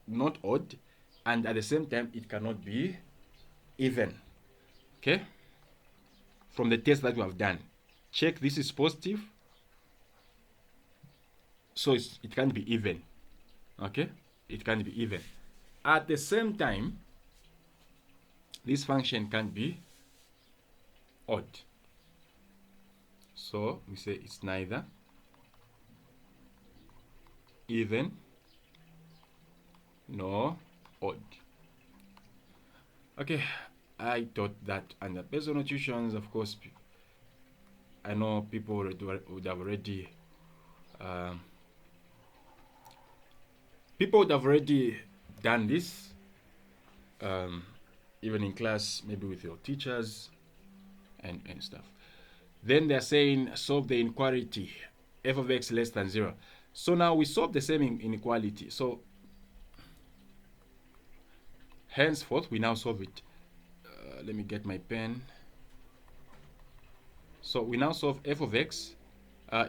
not odd, and at the same time, it cannot be even, okay? From the test that we have done, check this is positive, so it can't be even, okay? It can't be even. At the same time, this function can't be odd. So we say it's neither even nor odd. Okay, I taught that under Peasant tuitions. Of course, I know people would have already done this, even in class, maybe with your teachers and stuff. Then they're saying solve the inequality f of x less than 0. So now we solve the same inequality. So henceforth, we now solve it. Let me get my pen. So we now solve f of x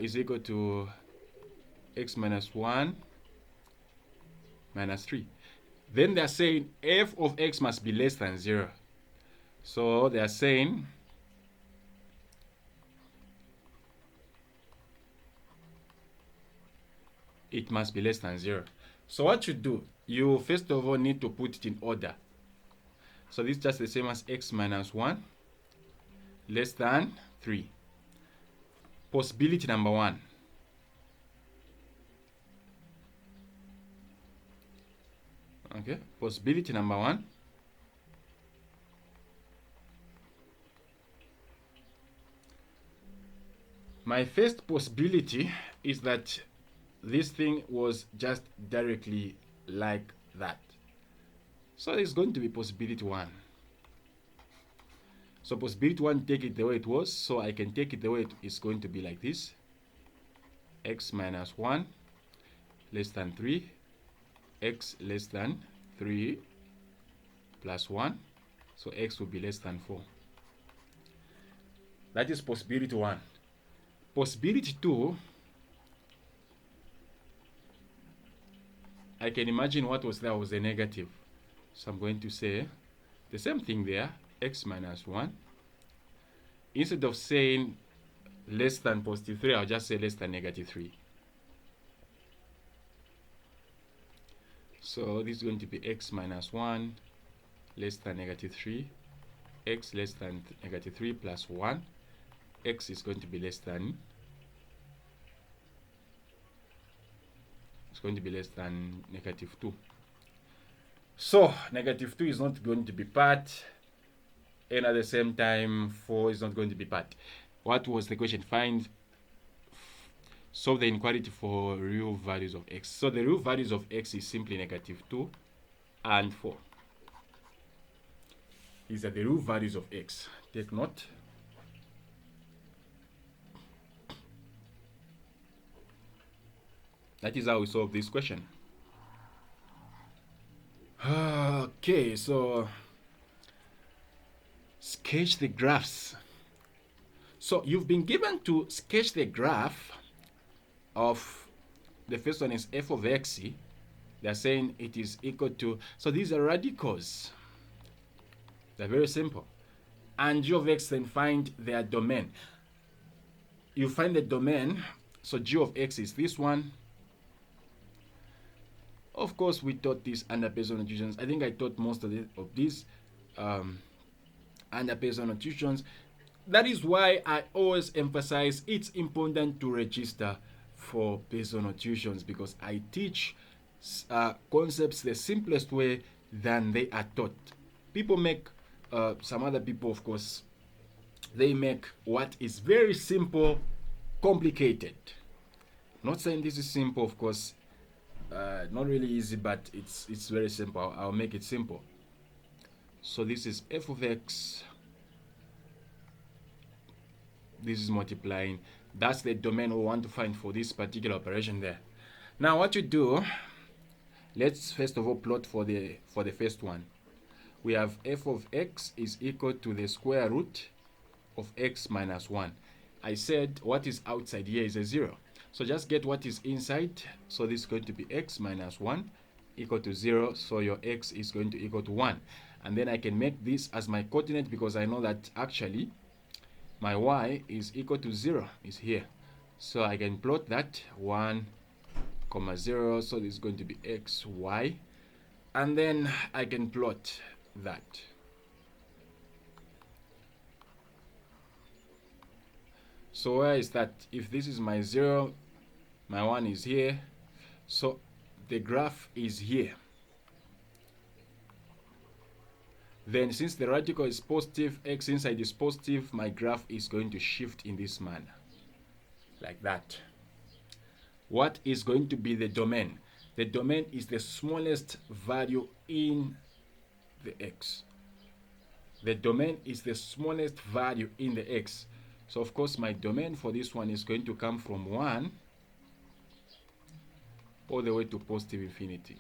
is equal to x minus 1 minus 3. Then they're saying f of x must be less than 0. So they're saying it must be less than 0. So what you do, you first of all need to put it in order. So this is just the same as x minus 1 less than 3. Possibility number 1. Okay, possibility number 1. My first possibility is that this thing was just directly like that. So there's going to be possibility 1. So possibility 1, take it the way it was. So I can take it the way it is going to be like this. X minus 1 less than 3. X less than 3 plus 1. So x will be less than 4. That is possibility 1. Possibility 2, I can imagine what was there was a negative. So I'm going to say the same thing there, x minus 1. Instead of saying less than positive 3, I'll just say less than negative 3. So this is going to be x minus 1 less than negative 3, x less than negative 3 plus 1, x is going to be less than, it's going to be less than negative 2. So negative 2 is not going to be part, and at the same time 4 is not going to be part. What was the question? Solve the inequality for real values of x. So the real values of x is simply negative 2 and 4. These are the real values of x. Take note. That is how we solve this question. Okay, so sketch the graphs. So you've been given to sketch the graph of, the first one is f of x. They're saying it is equal to, so these are radicals. They're very simple. And g of x, then find their domain. You find the domain, so g of x is this one. Of course, we taught this under Pearson notations. I think I taught most of these under Pearson notations. That is why I always emphasize it's important to register for Pearson notations, because I teach concepts the simplest way than they are taught. People make, some other people, of course, they make what is very simple complicated. I'm not saying this is simple, of course. Not really easy, but it's very simple. I'll make it simple. So this is f of x. This is multiplying. That's the domain we want to find for this particular operation there. Now what you do, let's first of all plot for the first one. We have f of x is equal to the square root of x minus 1. I said what is outside here is a 0. So just get what is inside. So this is going to be x minus 1 equal to 0. So your x is going to equal to 1. And then I can make this as my coordinate, because I know that actually my y is equal to 0 is here. So I can plot that 1, 0. So this is going to be x, y. And then I can plot that. So where is that? If this is my 0, my 1 is here. So the graph is here. Then since the radical is positive, x inside is positive, my graph is going to shift in this manner. Like that. What is going to be the domain? The domain is the smallest value in the x. The domain is the smallest value in the x. So of course my domain for this one is going to come from 1 all the way to positive infinity.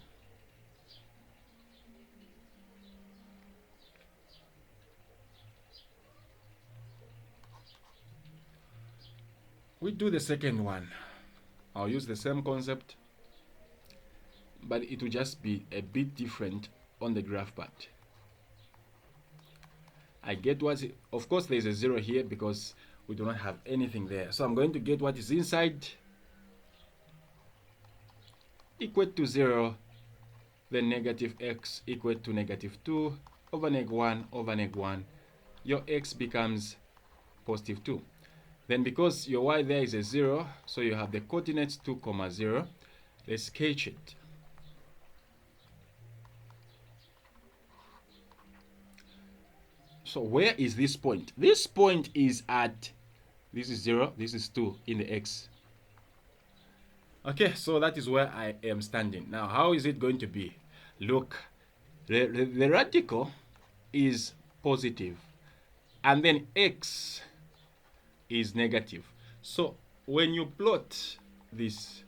We do the second one. I'll use the same concept, but it will just be a bit different on the graph part. I get what, of course there's a 0 here because we do not have anything there. So I'm going to get what is inside equal to 0, then negative x equal to negative 2 over neg 1 over neg 1. Your x becomes positive 2. Then because your y there is a 0, so you have the coordinates 2, 0. Let's sketch it. So where is this point? This point is at This is 0, this is 2 in the x. Okay, so that is where I am standing. Now, how is it going to be? Look, the radical is positive, and then x is negative. So when you plot this,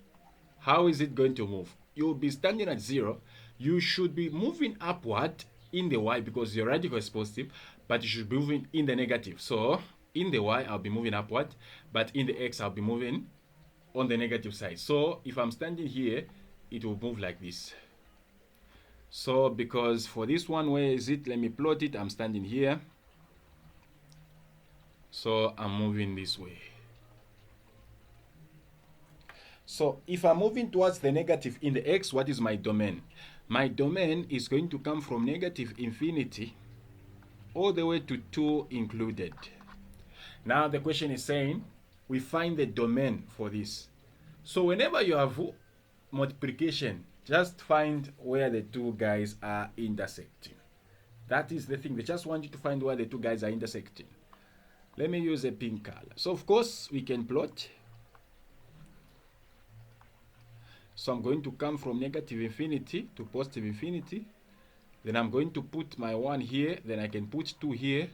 how is it going to move? You'll be standing at 0. You should be moving upward in the y because your radical is positive, but you should be moving in the negative. So in the y, I'll be moving upward, but in the x, I'll be moving on the negative side. So if I'm standing here, it will move like this. So because for this one, where is it? Let me plot it. I'm standing here. So I'm moving this way. So if I'm moving towards the negative in the x, what is my domain? My domain is going to come from negative infinity all the way to 2 included. Now the question is saying we find the domain for this. So whenever you have multiplication, just find where the two guys are intersecting. That is the thing. They just want you to find where the two guys are intersecting. Let me use a pink color. So of course we can plot. So I'm going to come from negative infinity to positive infinity. Then I'm going to put my 1 here. Then I can put 2 here.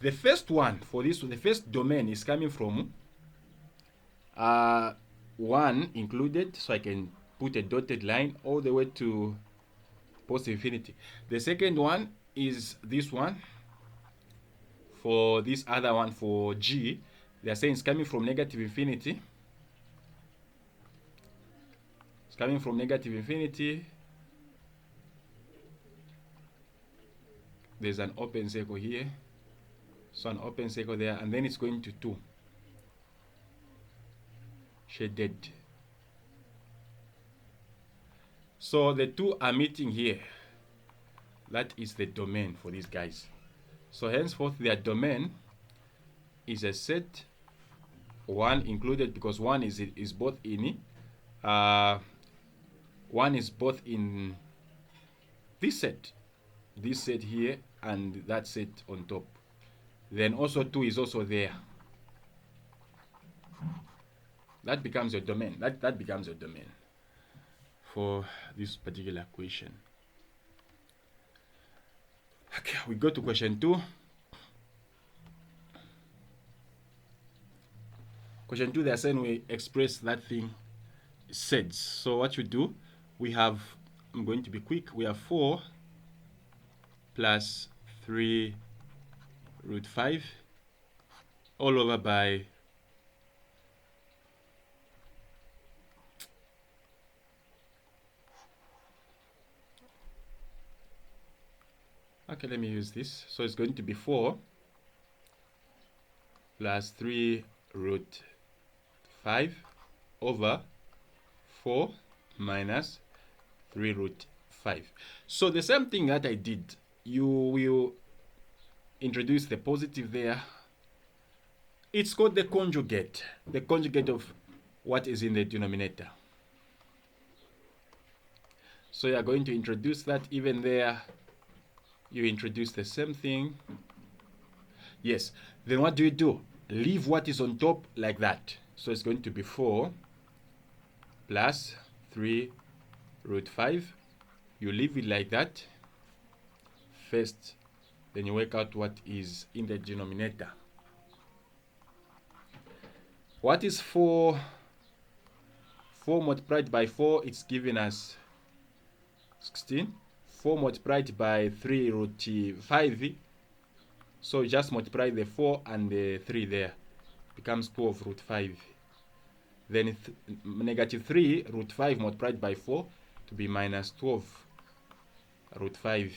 The first one for this, the first domain is coming from 1 included. So I can put a dotted line all the way to positive infinity. The second one is this one. For this other one, for G, they are saying it's coming from negative infinity. It's coming from negative infinity. There's an open circle here. So an open circle there, and then it's going to 2. Shaded. So the 2 are meeting here. That is the domain for these guys. So henceforth their domain is a set 1 included, because 1 is both in 1 is both in this set here and that set on top. Then also 2 is also there. That becomes your domain. That becomes your domain for this particular question. Okay, we go to question 2. Question 2, they are saying we express that thing sets. So what you do, we have, I'm going to be quick, we have 4 plus 3 root 5 all over by okay, let me use this. So it's going to be 4 plus 3 root 5 over 4 minus 3 root 5. So the same thing that I did, you will introduce the positive there. It's called the conjugate of what is in the denominator. So you are going to introduce that even there. You introduce the same thing. Yes. Then what do? Leave what is on top like that. So it's going to be 4 plus 3 root 5. You leave it like that first. Then you work out what is in the denominator. What is 4? 4 multiplied by 4, it's giving us 16. 4 multiplied by 3 root 5. So just multiply the 4 and the 3 there. Becomes 12 root 5. Then negative 3 root 5 multiplied by 4 to be minus 12 root 5.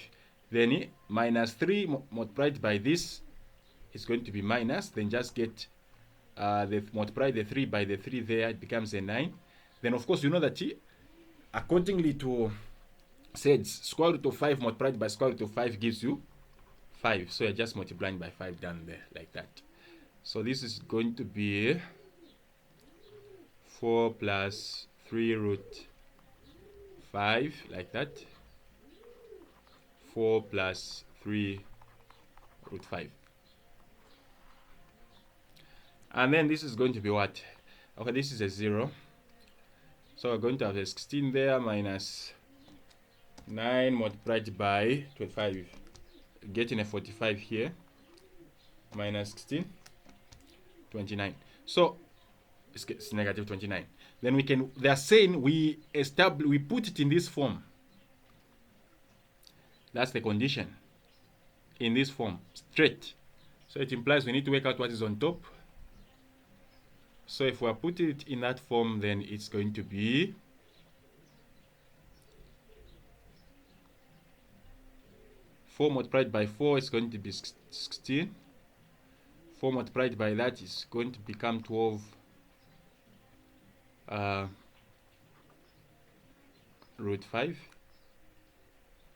Then minus 3 multiplied by this is going to be minus. Then just get multiply the 3 by the 3 there. It becomes a 9. Then of course you know that accordingly to sets, square root of 5 multiplied by square root of 5 gives you 5. So you're just multiplying by 5 down there like that. So this is going to be 4 plus 3 root 5 like that. 4 plus 3 root 5. And then this is going to be what? Okay, this is a 0. So we're going to have a 16 there minus 9 multiplied by 25. Getting a 45 here. Minus 16. 29. So it's negative 29. Then they are saying we put it in this form. That's the condition. In this form, straight. So it implies we need to work out what is on top. So if we put it in that form, then it's going to be 4 multiplied by 4 is going to be 16. 4 multiplied by that is going to become 12 root 5.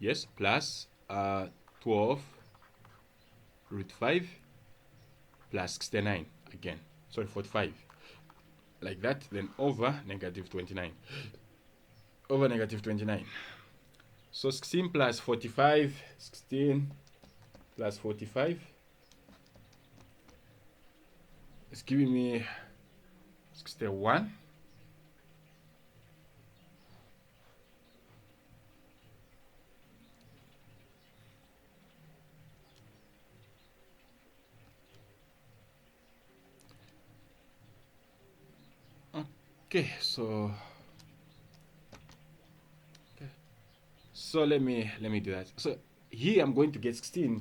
Yes, plus 12 root 5 plus 69 again. Sorry, 45. Like that, then over negative 29. Over negative 29. So 16 plus 45, 16 plus 45 is giving me 61. Okay, so let me do that. So here I'm going to get 16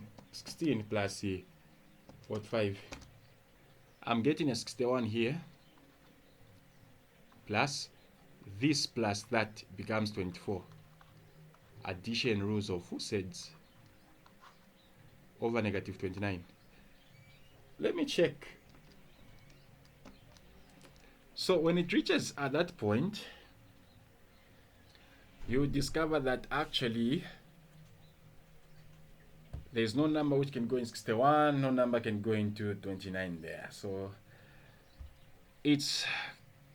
plus 45. I'm getting a 61 here, plus this plus that becomes 24. Addition rules of Fuseds over negative 29. Let me check. So when it reaches at that point, you discover that actually there's no number which can go in 61, no number can go into 29 there. So it's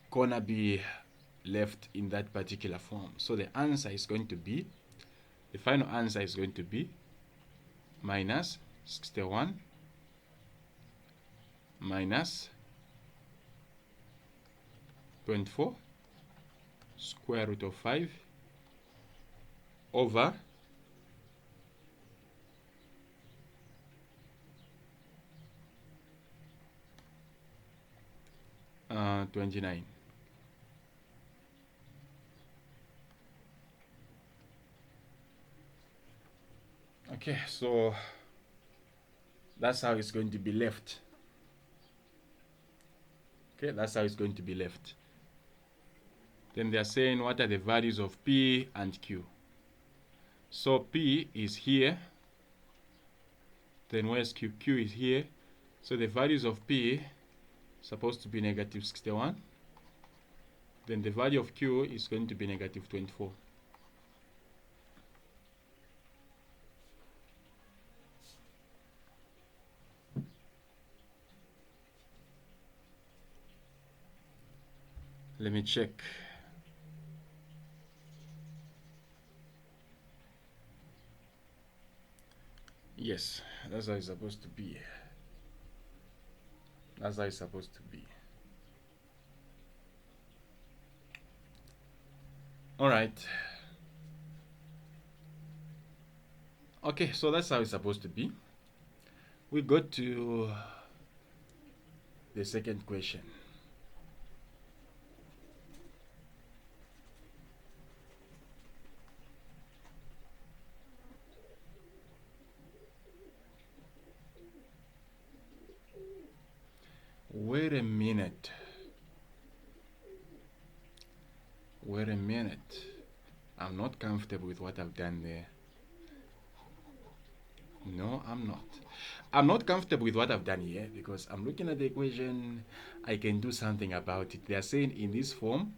gonna be left in that particular form. So the answer is going to be, the final answer is going to be minus 61 minus 24 square root of 5 over 29. Okay, so that's how it's going to be left. Okay, that's how it's going to be left. Then they are saying what are the values of P and Q. So P is here. Then where's Q? Q is here. So the values of P supposed to be negative 61. Then the value of Q is going to be negative 24. Let me check. Yes, that's how it's supposed to be. That's how it's supposed to be. All right. Okay, so that's how it's supposed to be. We go to the second question. Wait a minute. Wait a minute. I'm not comfortable with what I've done there. No, I'm not. I'm not comfortable with what I've done here because I'm looking at the equation. I can do something about it. They are saying in this form,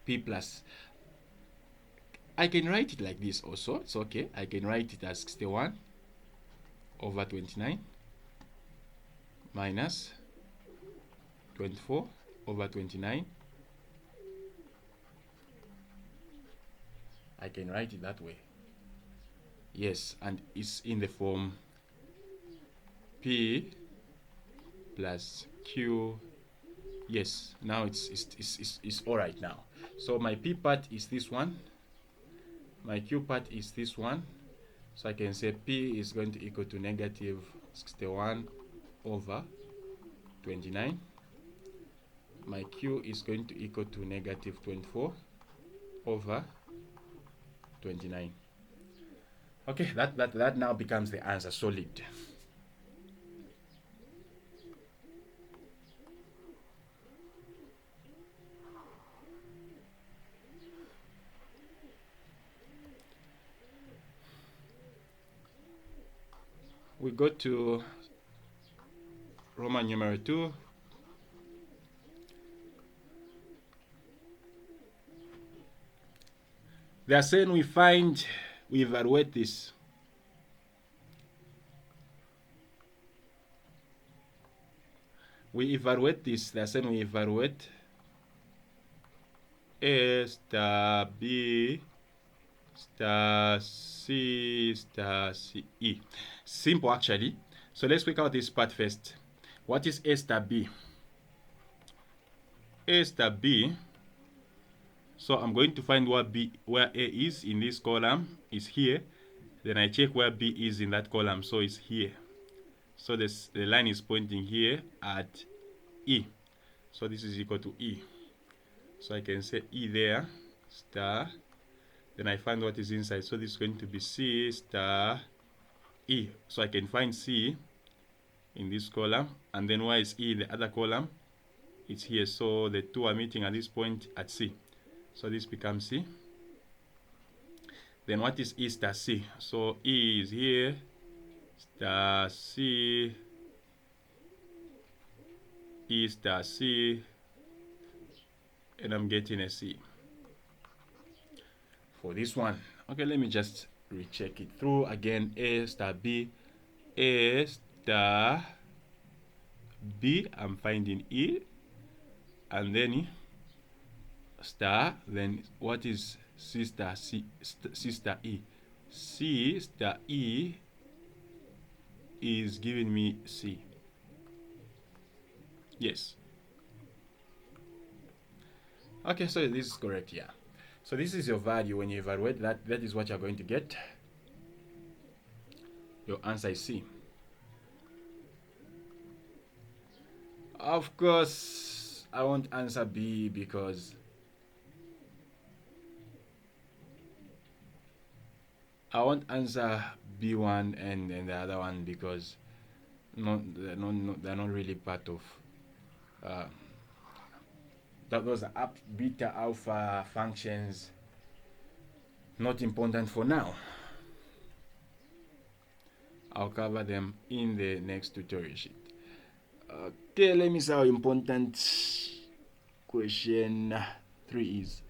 P plus. I can write it like this also. It's okay. I can write it as 61 over 29 minus 24 over 29. I can write it that way. Yes, and it's in the form P plus Q. Yes, now it's all right now. So my P part is this one, my Q part is this one. So I can say P is going to equal to negative 61 over 29. My Q is going to equal to negative 24 over 29. Okay, that now becomes the answer, solid. We go to Roman numeral 2. They are saying we evaluate this. We evaluate this. They are saying we evaluate A star B star C star C E. Simple actually. So let's work out this part first. What is A star B? A star B. So I'm going to find where A is in this column is here. Then I check where B is in that column. So it's here. So the line is pointing here at E. So this is equal to E. So I can say E there, star. Then I find what is inside. So this is going to be C star E. So I can find C in this column. And then where is E in the other column? It's here. So the two are meeting at this point at C. So this becomes C. Then what is E star C? So E is here, star C, E star C, and I'm getting a C for this one. Okay, let me just recheck it through again. A star B, A star B, I'm finding E, and then star, then what is C star C, C star E? C star E is giving me C. Yes. Okay, so this is correct, yeah. So this is your value when you evaluate that. That is what you're going to get. Your answer is C. Of course, I won't answer B because I won't answer B1 and the other one because they're not really part of those are beta alpha functions. Not important for now. I'll cover them in the next tutorial sheet. Okay, let me see how important question 3 is.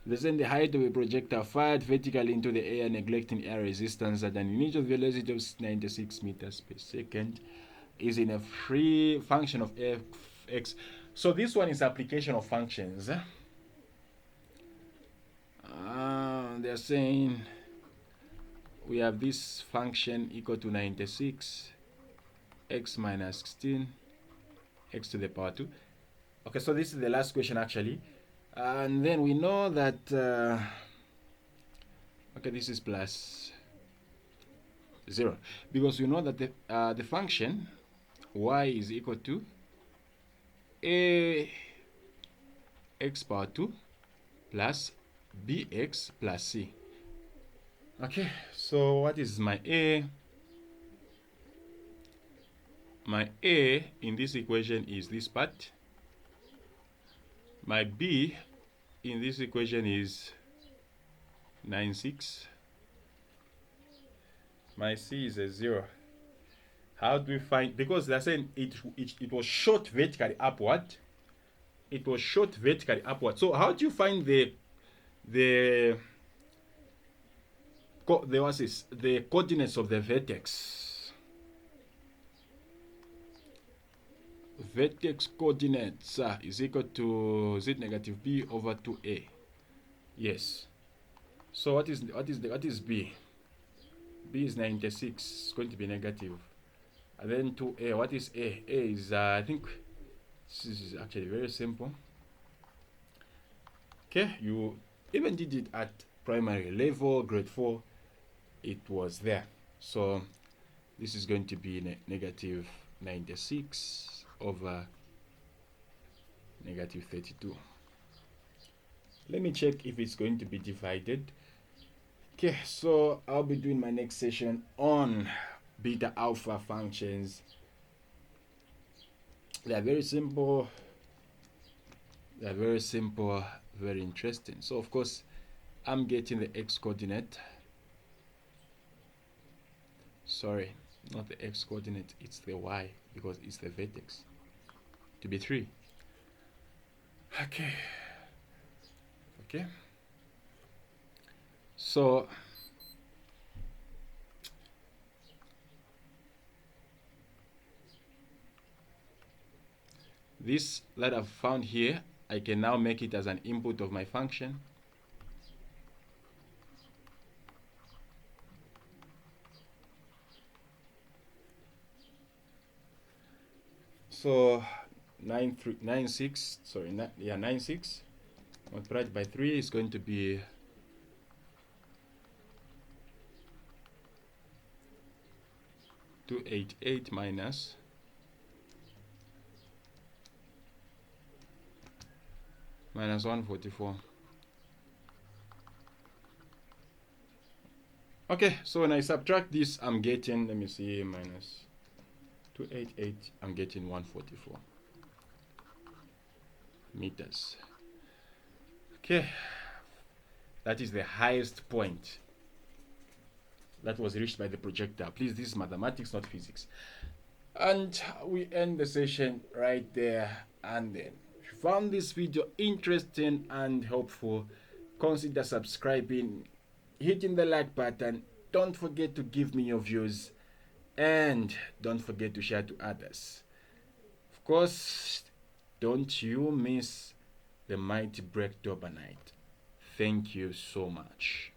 They send the height of a projectile fired vertically into the air, neglecting air resistance at an initial velocity of 96 meters per second, is in a free function of fx. So this one is application of functions. They're saying we have this function equal to 96 x minus 16 x to the power 2. Okay, so this is the last question actually. And then we know that, okay, this is plus 0. Because we know that the function y is equal to a x power 2 plus bx plus c. Okay, so what is my a? My a in this equation is this part. My b in this equation is 96. My c is a 0. How do we find? Because they're saying it was shot vertically upward. It was shot vertically upward. So how do you find the coordinates of the vertex? Vertex coordinates is equal to z negative b over 2a. Yes. So what is b? B is 96. It's going to be negative. And then 2a. What is a? A is I think This is actually very simple. Okay, you even did it at primary level, grade 4, it was there. So this is going to be negative 96 over negative 32. Let me check if it's going to be divided. Okay, so I'll be doing my next session on beta alpha functions. They are very simple. They are very simple, very interesting. So of course, I'm getting the x coordinate. Sorry, not the x coordinate, it's the y, because it's the vertex, to be 3. Okay, so this that I've found here, I can now make it as an input of my function. So 96 multiplied by 3 is going to be 288 minus minus 144. Okay, so when I subtract this, I'm getting, let me see, minus 288, I'm getting 144 meters. Okay, that is the highest point that was reached by the projectile. Please, this is mathematics, not physics. And we end the session right there. And then, if you found this video interesting and helpful, consider subscribing, hitting the like button. Don't forget to give me your views, and don't forget to share to others. Of course, don't you miss the mighty break overnight. Thank you so much.